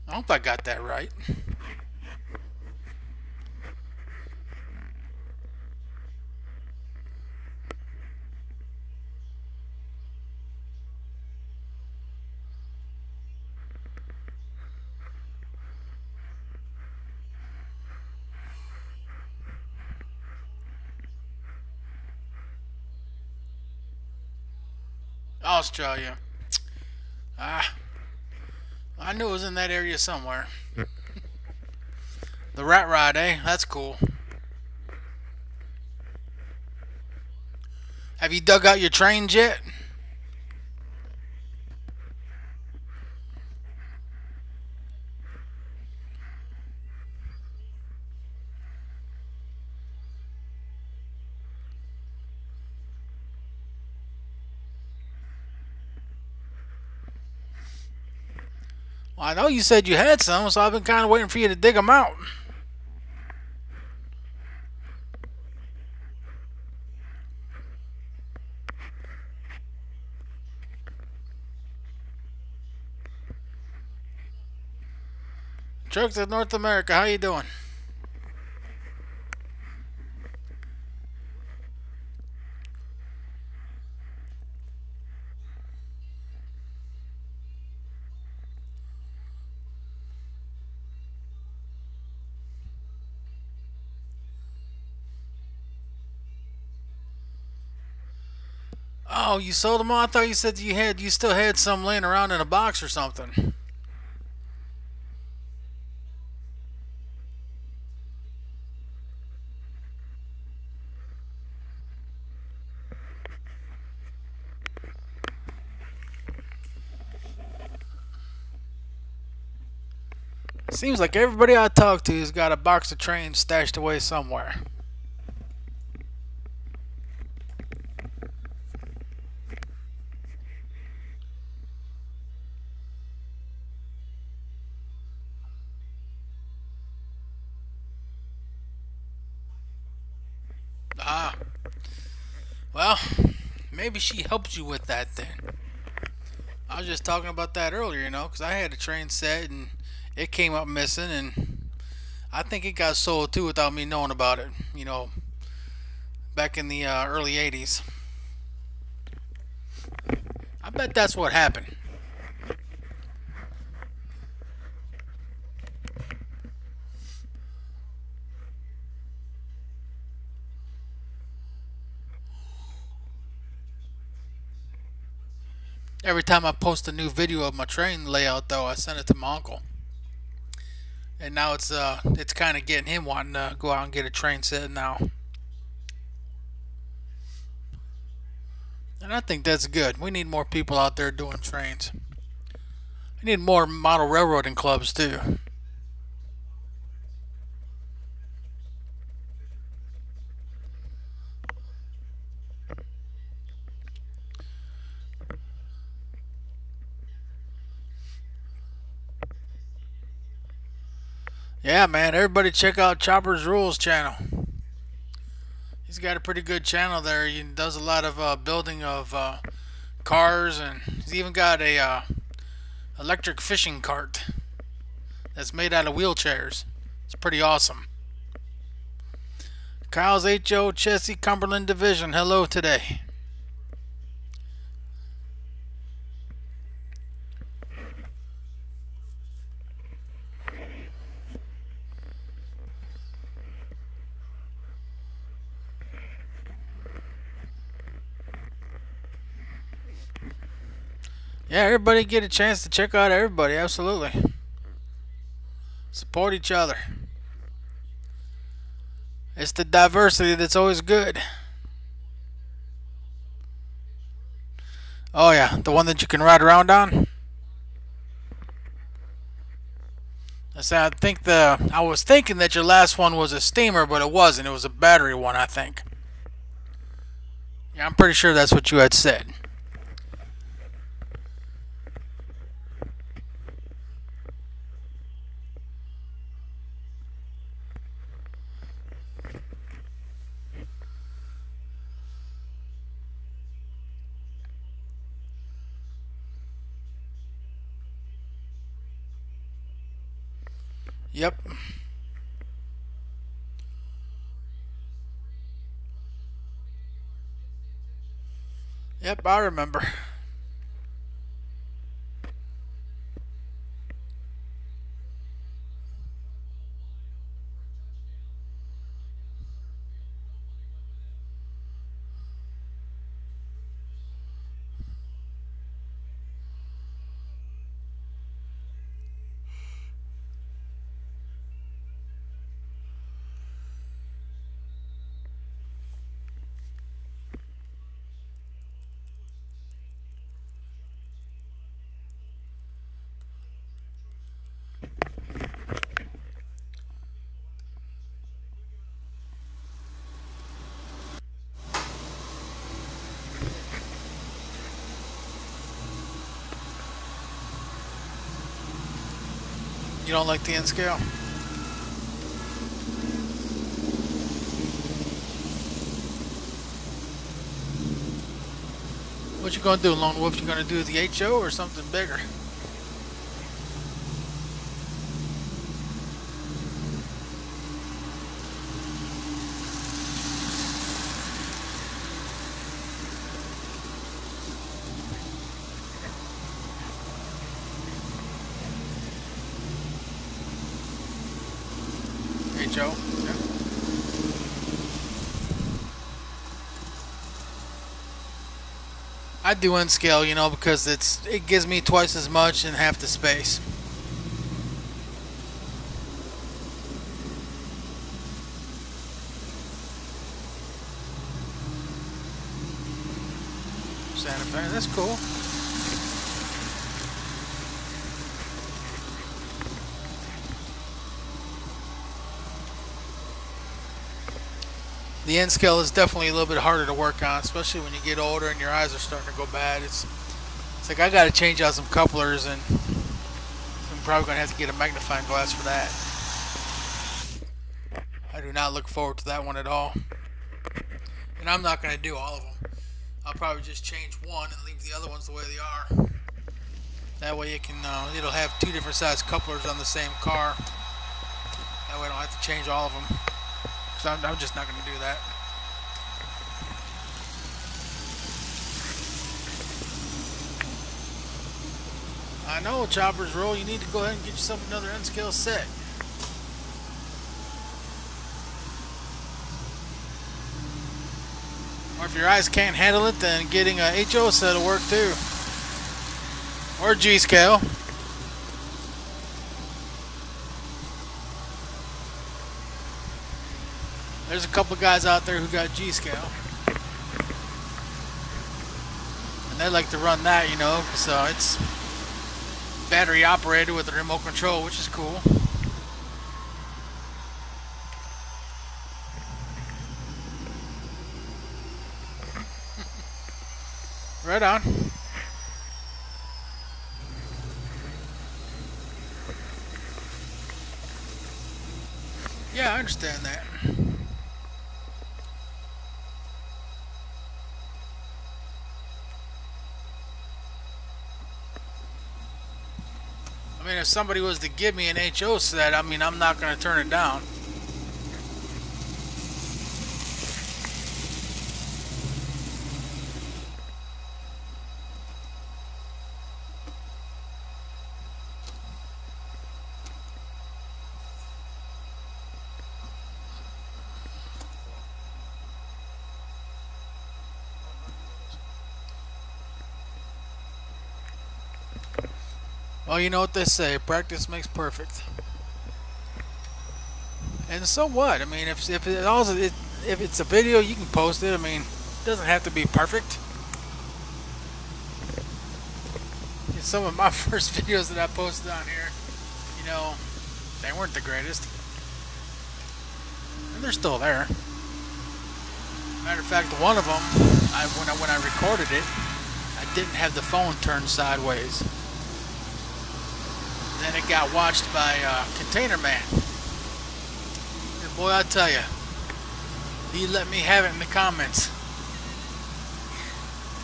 I hope I got that right. Australia. Ah, I knew it was in that area somewhere. The Rat Rod, eh? That's cool. Have you dug out your trains yet? Well, I know you said you had some, so I've been kind of waiting for you to dig them out. Trucks of North America, how you doing? Oh, you sold them all? I thought you said you still had some laying around in a box or something. Seems like everybody I talk to has got a box of trains stashed away somewhere. Ah, well, maybe she helped you with that then. I was just talking about that earlier, you know, because I had a train set and it came up missing, and I think it got sold too without me knowing about it, you know, back in the early 80s. I bet that's what happened. Every time I post a new video of my train layout, though, I send it to my uncle. And now it's kind of getting him wanting to go out and get a train set now. And I think that's good. We need more people out there doing trains. We need more model railroading clubs too. Yeah, man, everybody check out Chopper's Rules channel. He's got a pretty good channel there. He does a lot of building of cars, and he's even got a electric fishing cart that's made out of wheelchairs. It's pretty awesome. Kyle's HO Chessie Cumberland Division, hello today. Yeah, everybody get a chance to check out everybody, absolutely. Support each other. It's the diversity that's always good. Oh yeah, the one that you can ride around on? I was thinking that your last one was a steamer, but it wasn't. It was a battery one, I think. Yeah, I'm pretty sure that's what you had said. Yep. Yep, I remember. You don't like the N scale? What you gonna do, Lone Wolf? You gonna do the HO or something bigger? HO? Yeah. I do N scale, you know, because it gives me twice as much in half the space. Santa Fe, that's cool. The N scale is definitely a little bit harder to work on, especially when you get older and your eyes are starting to go bad. It's like I got to change out some couplers, and I'm probably going to have to get a magnifying glass for that. I do not look forward to that one at all. And I'm not going to do all of them. I'll probably just change one and leave the other ones the way they are. That way it can, it'll have two different size couplers on the same car. That way I don't have to change all of them. Because I'm just not going to do that. I know, Chopper's Roll, you need to go ahead and get yourself another N-scale set. Or if your eyes can't handle it, then getting a HO set will work too. Or G-Scale. There's a couple guys out there who got G-Scale. And they like to run that, you know, so it's battery operated with a remote control, which is cool. Right on. Yeah, I understand that. I mean, if somebody was to give me an HO set, I mean, I'm not going to turn it down. Well, you know what they say, practice makes perfect. And so what? I mean, if it's a video, you can post it. I mean, it doesn't have to be perfect. Some of my first videos that I posted on here, you know, they weren't the greatest. And they're still there. Matter of fact, one of them, when I recorded it, I didn't have the phone turned sideways. Then it got watched by Container Man. And boy, I tell you, he let me have it in the comments.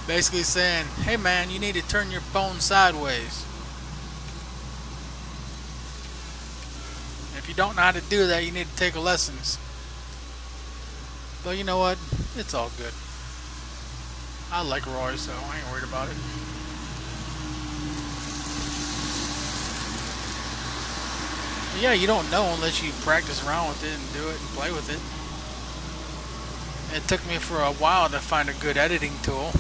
Basically saying, hey man, you need to turn your phone sideways. And if you don't know how to do that, you need to take lessons. But you know what? It's all good. I like Roy, so I ain't worried about it. Yeah, you don't know unless you practice around with it and do it and play with it. It took me for a while to find a good editing tool,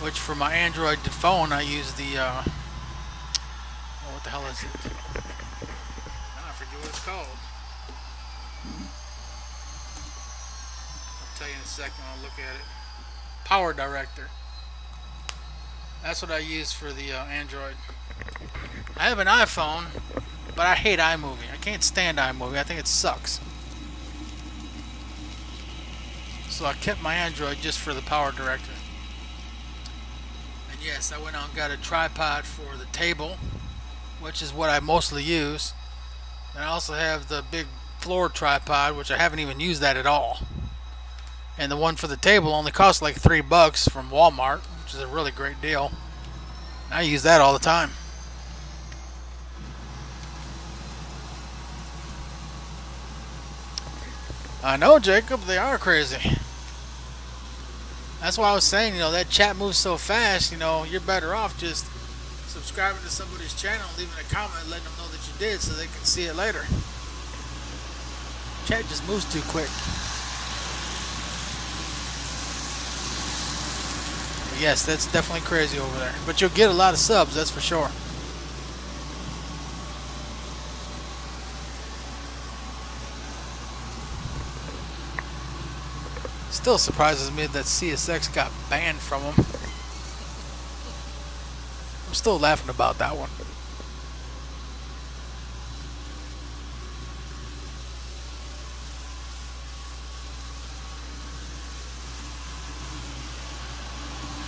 which for my Android phone I use the oh, what the hell is it? I forget what it's called. I'll tell you in a second. I'll look at it. Power Director. That's what I use for the Android. I have an iPhone, but I hate iMovie. I can't stand iMovie. I think it sucks. So I kept my Android just for the Power Director. And yes, I went out and got a tripod for the table, which is what I mostly use. And I also have the big floor tripod, which I haven't even used that at all. And the one for the table only costs like $3 from Walmart, which is a really great deal. I use that all the time. I know, Jacob, they are crazy. That's why I was saying, you know, that chat moves so fast, you know, you're better off just subscribing to somebody's channel, leaving a comment, letting them know that you did so they can see it later. Chat just moves too quick. But yes, that's definitely crazy over there. But you'll get a lot of subs, that's for sure. Still surprises me that CSX got banned from them. I'm still laughing about that one.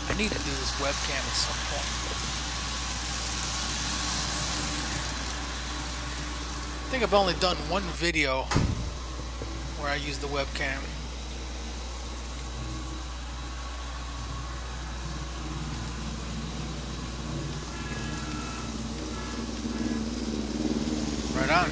I need to do this webcam at some point. I think I've only done one video where I use the webcam. Right on.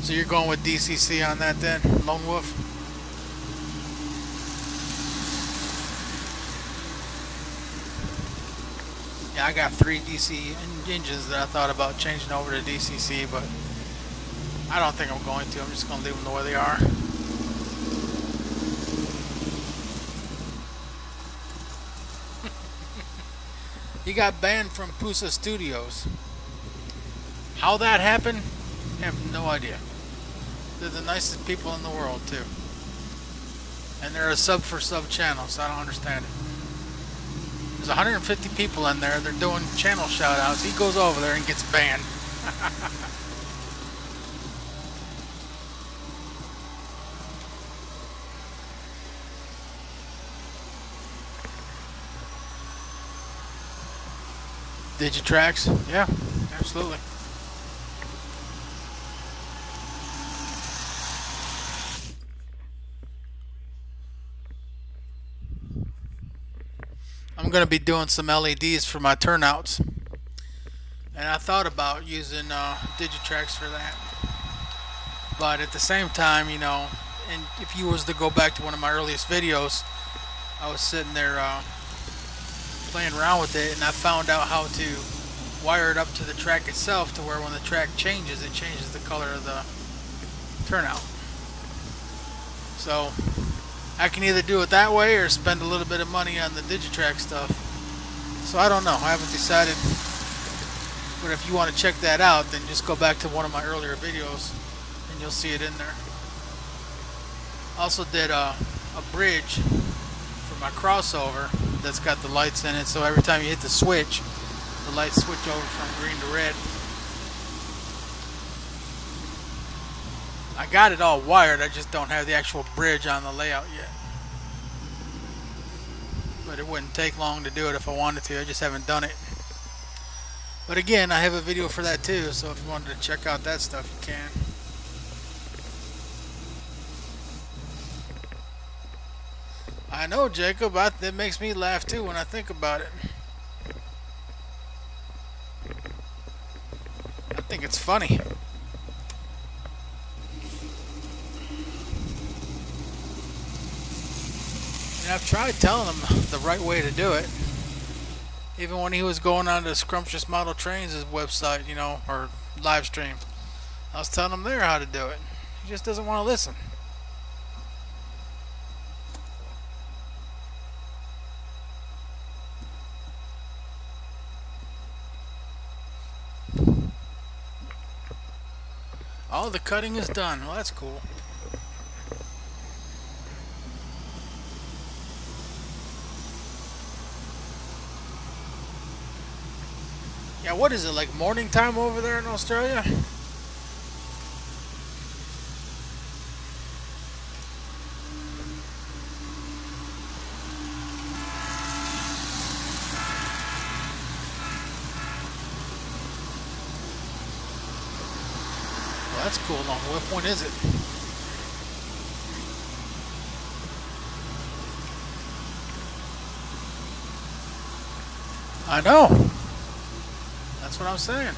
So you're going with DCC on that then, Lone Wolf? Yeah, I got 3 DC engines that I thought about changing over to DCC, but I don't think I'm going to. I'm just going to leave them the way they are. He got banned from Pusa Studios. How that happened, I have no idea. They're the nicest people in the world, too. And they're a sub for sub channel, so I don't understand it. There's 150 people in there. They're doing channel shoutouts. He goes over there and gets banned. Digitrax? Yeah, absolutely. I'm going to be doing some LEDs for my turnouts. And I thought about using Digitrax for that. But at the same time, you know, and if you was to go back to one of my earliest videos, I was sitting there playing around with it, and I found out how to wire it up to the track itself to where when the track changes, it changes the color of the turnout. So I can either do it that way or spend a little bit of money on the Digitrax stuff. So I don't know. I haven't decided. But if you want to check that out, then just go back to one of my earlier videos and you'll see it in there. Also did a bridge for my crossover that's got the lights in it, so every time you hit the switch, the lights switch over from green to red. I got it all wired, I just don't have the actual bridge on the layout yet. But it wouldn't take long to do it if I wanted to, I just haven't done it. But again, I have a video for that too, so if you wanted to check out that stuff, you can. I know, Jacob, that makes me laugh too when I think about it. I think it's funny. And I've tried telling him the right way to do it. Even when he was going on to Scrumptious Model Trains' website, you know, or live stream, I was telling him there how to do it. He just doesn't want to listen. All the cutting is done. Well, that's cool. Yeah, what is it, like morning time over there in Australia? Well, that's cool. No, what point is it? I know. That's what I'm saying.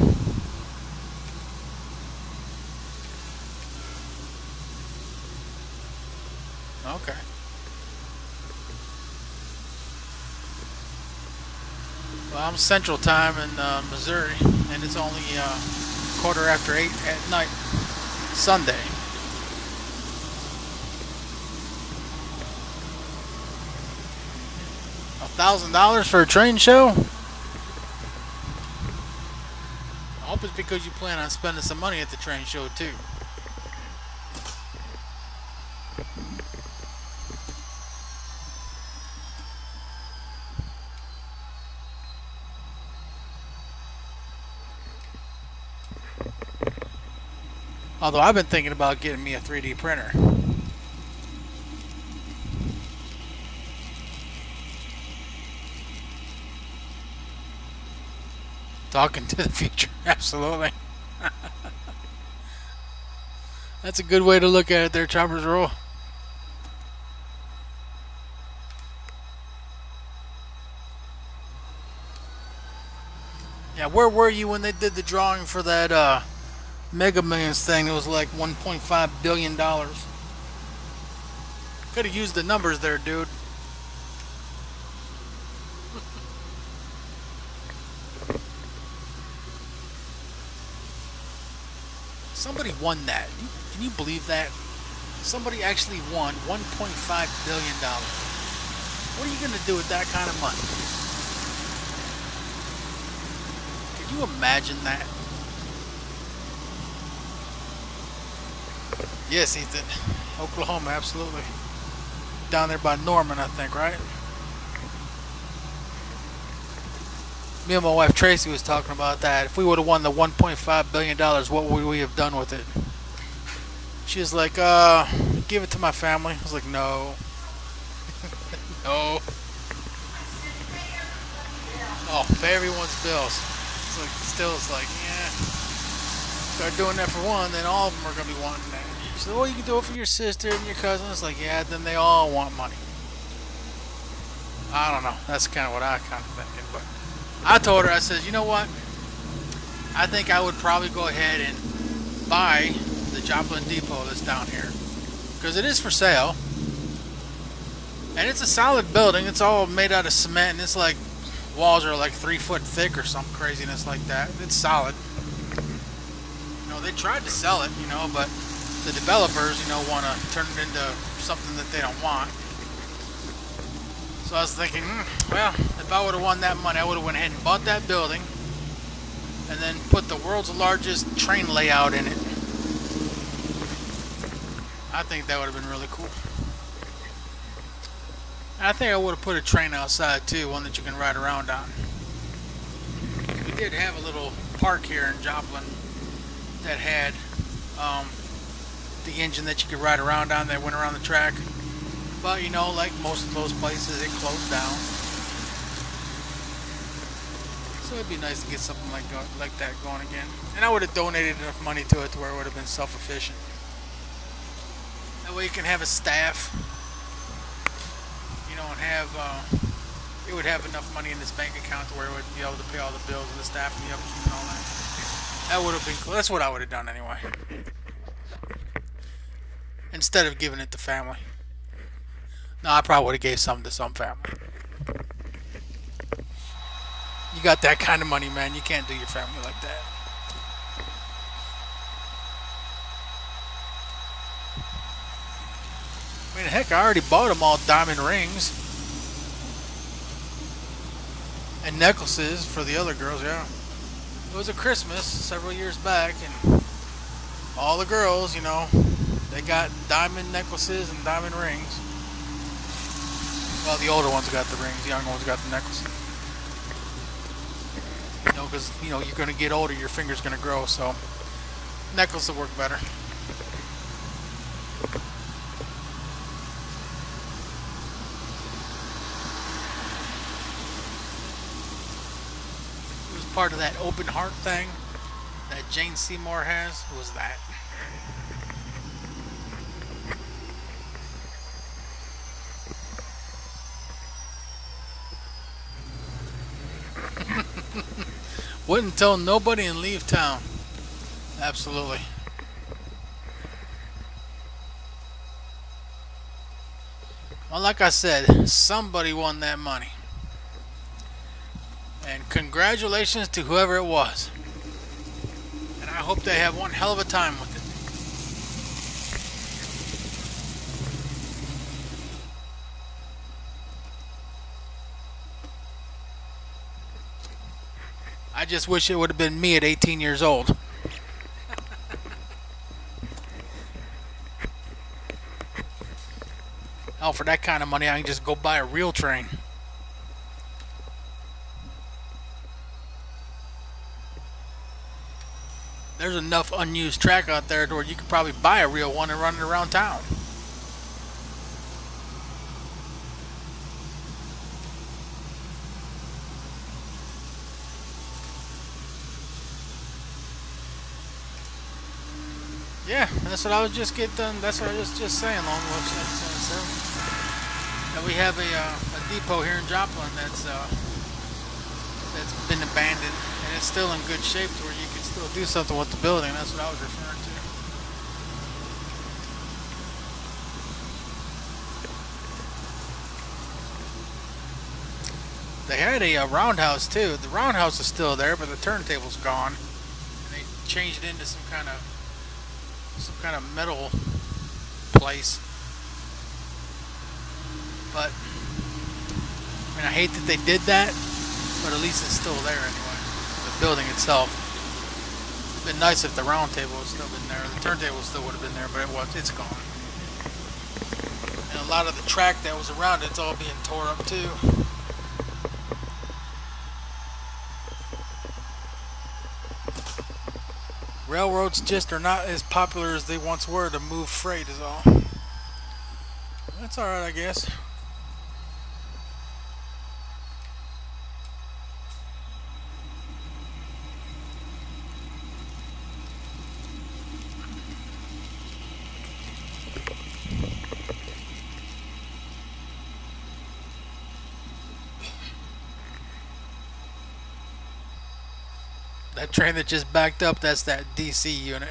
Okay. Well, I'm Central Time in Missouri, and it's only 8:15 at night, Sunday. $1,000 for a train show? I hope it's because you plan on spending some money at the train show too. Although I've been thinking about getting me a 3D printer. Talking to the future, absolutely. That's a good way to look at it there, Choppers Roll. Yeah, where were you when they did the drawing for that Mega Millions thing? It was like $1.5 billion. Could have used the numbers there, dude. somebody won that. Can you believe that? Somebody actually won $1.5 billion. What are you going to do with that kind of money? Can you imagine that? Yes, Ethan. Oklahoma, absolutely. Down there by Norman, I think, right? Me and my wife Tracy was talking about that. If we would have won the $1.5 billion, what would we have done with it? She was like, give it to my family. I was like, no. No. Oh, pay everyone's bills. It's like, still, it's like, yeah. Start doing that for one, then all of them are going to be wanting that. She said, well, you can do it for your sister and your cousin. It's like, yeah, then they all want money. I don't know. That's kind of what I kind of thinking, but I told her, I said, you know what? I think I would probably go ahead and buy the Joplin Depot that's down here, because it is for sale, and it's a solid building. It's all made out of cement, and it's like walls are like 3 foot thick or some craziness like that. It's solid. You know, they tried to sell it, you know, but the developers, you know, want to turn it into something that they don't want. So I was thinking, well, if I would have won that money, I would have went ahead and bought that building and then put the world's largest train layout in it. I think that would have been really cool. And I think I would have put a train outside too, one that you can ride around on. We did have a little park here in Joplin that had the engine that you could ride around on that went around the track. But, you know, like most of those places, it closed down. So it'd be nice to get something like that going again. And I would have donated enough money to it to where it would have been self-efficient. That way you can have a staff, you know, and have, it would have enough money in this bank account to where it would be able to pay all the bills and the staff and the upkeep and all that. That would have been cool. That's what I would have done anyway. Instead of giving it to family. No, I probably would have gave some to some family. You got that kind of money, man. You can't do your family like that. I mean, heck, I already bought them all diamond rings. And necklaces for the other girls, yeah. It was a Christmas several years back, and all the girls, you know, they got diamond necklaces and diamond rings. Well, the older ones got the rings, the younger ones got the necklaces. You know, because, you know, you're going to get older, your finger's going to grow, so necklace will work better. It was part of that open heart thing that Jane Seymour has, was that. Wouldn't tell nobody and leave town. Absolutely. Well, like I said, somebody won that money. And congratulations to whoever it was. And I hope they have one hell of a time with it. I just wish it would have been me at 18 years old. Oh, for that kind of money, I can just go buy a real train. There's enough unused track out there where you could probably buy a real one and run it around town. Yeah, that's what I was just getting done. That's what I was just saying, Long Wolf. That we have a depot here in Joplin that's been abandoned, and it's still in good shape to where you can still do something with the building. That's what I was referring to. They had a roundhouse too. The roundhouse is still there, but the turntable's gone. And they changed it into some kind of some kind of metal place. But I mean, I hate that they did that, but at least it's still there anyway. The building itself. It'd been nice if the round table had still been there. The turntable still would have been there, but it's gone. And a lot of the track that was around it's all being tore up too. Railroads just are not as popular as they once were to move freight is all. That's alright, I guess. That train that just backed up, that's that DC unit.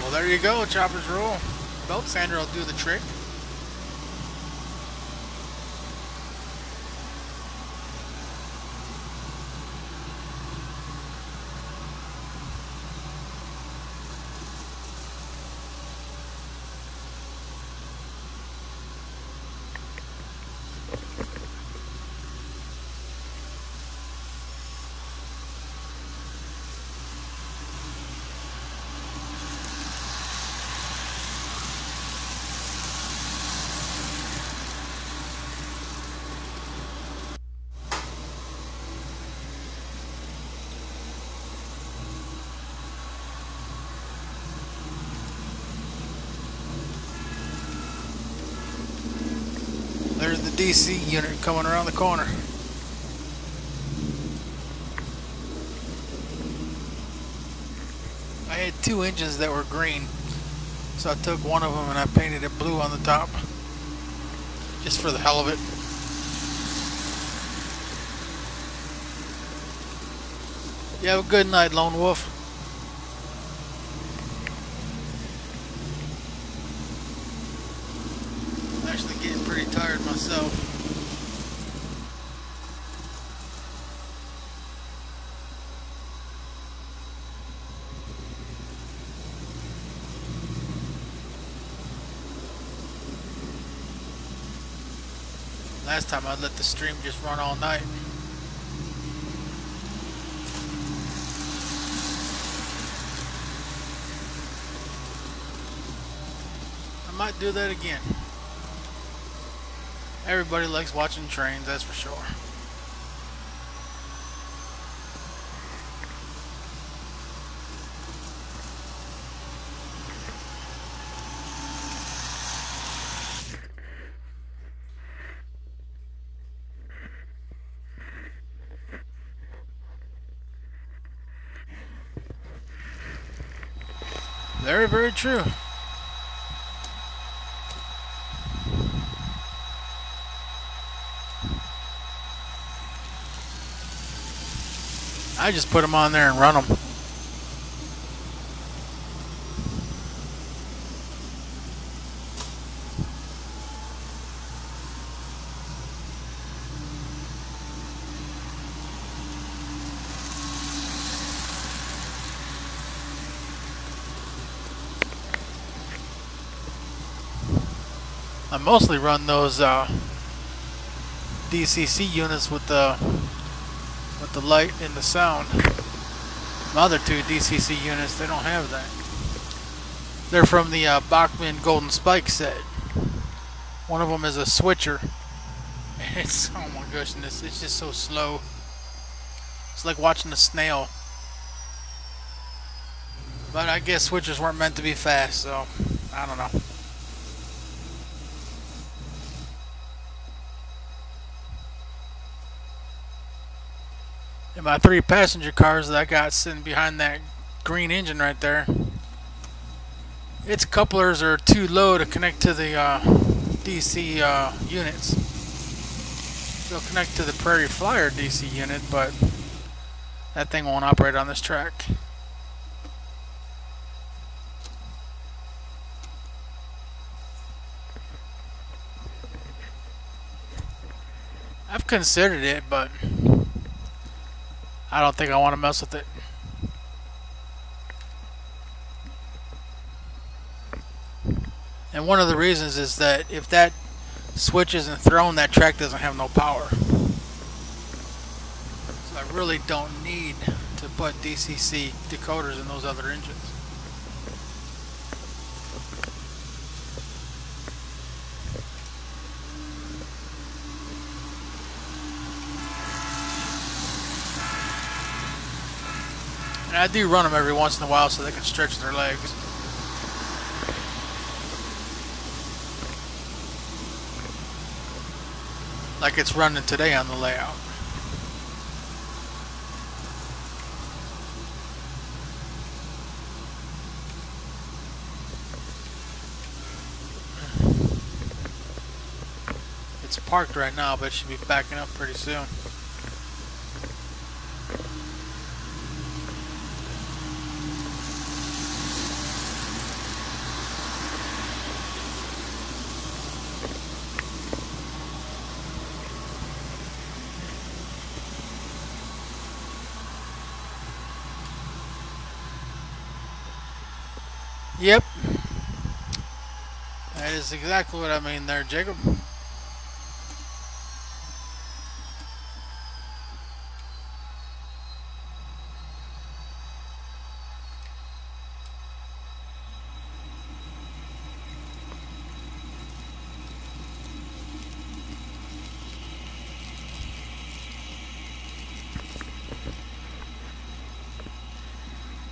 Well, there you go, choppers roll. Belt sander will do the trick. There's the DC unit coming around the corner. I had 2 engines that were green, so I took one of them and I painted it blue on the top, just for the hell of it. You have a good night, Lone Wolf. I'm actually getting pretty tired myself. Last time I let the stream just run all night. I might do that again. Everybody likes watching trains, that's for sure. Very, very true. I just put them on there and run them. I mostly run those DCC units with the light and the sound. My other 2 DCC units, they don't have that. They're from the Bachmann Golden Spike set. One of them is a switcher. It's, oh my goodness, it's just so slow. It's like watching a snail. But I guess switchers weren't meant to be fast, so I don't know. And my 3 passenger cars that I got sitting behind that green engine right there, its couplers are too low to connect to the DC units. They'll connect to the Prairie Flyer DC unit, but that thing won't operate on this track. I've considered it, but I don't think I want to mess with it. And one of the reasons is that if that switch isn't thrown, that track doesn't have no power. So I really don't need to put DCC decoders in those other engines. And I do run them every once in a while so they can stretch their legs. Like it's running today on the layout. It's parked right now, but it should be backing up pretty soon. Yep. That is exactly what I mean there, Jacob.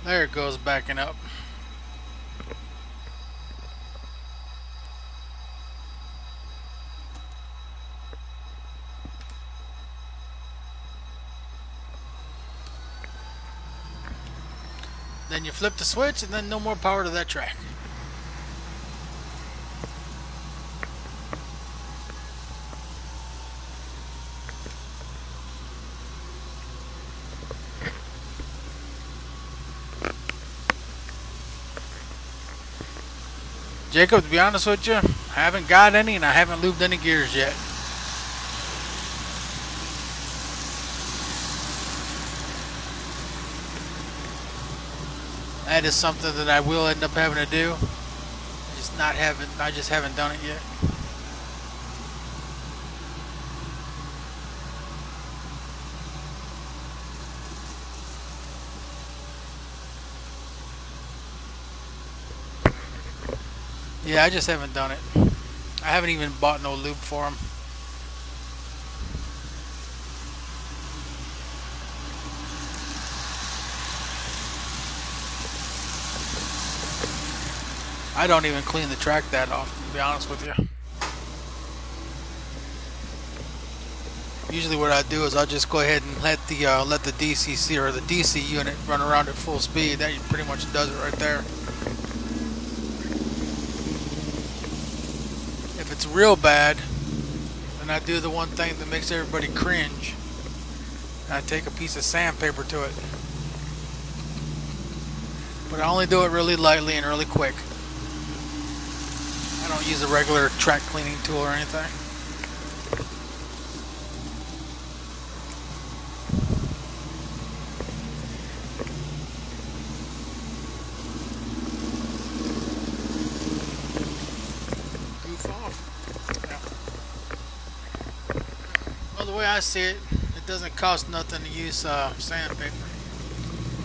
There it goes, backing up. Then you flip the switch and then no more power to that track. Jacob, to be honest with you, I haven't got any and I haven't lubed any gears yet. That is something that I will end up having to do. I just haven't done it yet. Yeah, I just haven't done it. I haven't even bought no lube for them. I don't even clean the track that often, to be honest with you. Usually what I do is I'll just go ahead and let the DCC or the DC unit run around at full speed. That pretty much does it right there. If it's real bad, then I do the one thing that makes everybody cringe. And I take a piece of sandpaper to it. But I only do it really lightly and really quick. I don't use a regular track cleaning tool or anything. Goof off. Yeah. Well, the way I see it, it doesn't cost nothing to use sandpaper.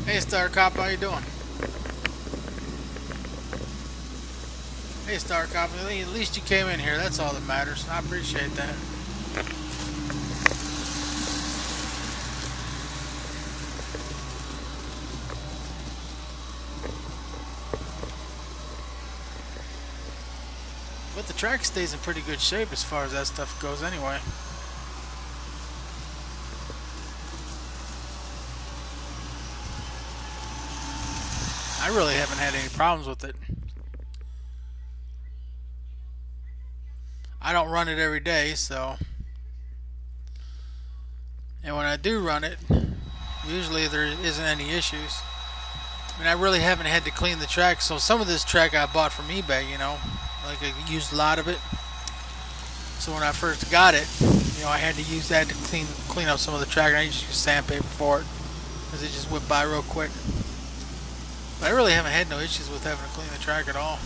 Hey, Star Cop, how you doing? Hey, Star Cop, at least you came in here. That's all that matters. I appreciate that. But the track stays in pretty good shape as far as that stuff goes anyway. I really haven't had any problems with it. I don't run it every day, so, and when I do run it, usually there isn't any issues. I mean, I really haven't had to clean the track. So some of this track I bought from eBay, you know, like I used a lot of it. So when I first got it, you know, I had to use that to clean up some of the track, and I just used sandpaper for it because it just went by real quick. But I really haven't had no issues with having to clean the track at all.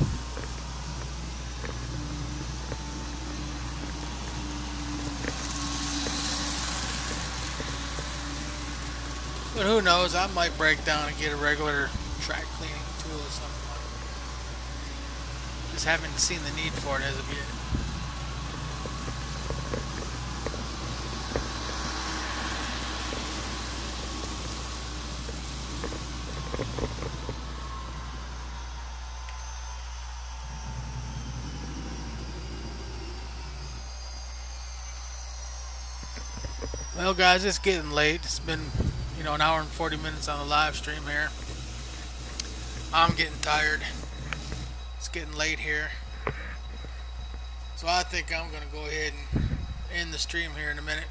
But who knows, I might break down and get a regular track cleaning tool or something like that. Just haven't seen the need for it as of yet. Well guys, it's getting late. It's been, you know, an hour and 40 minutes on the live stream here. I'm getting tired. It's getting late here. So I think I'm going to go ahead and end the stream here in a minute.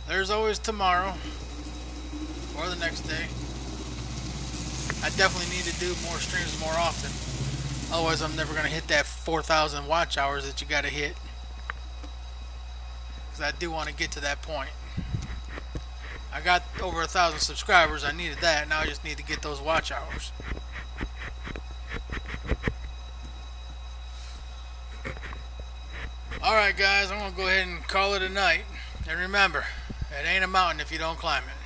There's always tomorrow or the next day. I definitely need to do more streams more often. Otherwise, I'm never going to hit that 4,000 watch hours that you got to hit. Because I do want to get to that point. I got over 1,000 subscribers. I needed that. Now I just need to get those watch hours. Alright guys, I'm going to go ahead and call it a night. And remember, it ain't a mountain if you don't climb it.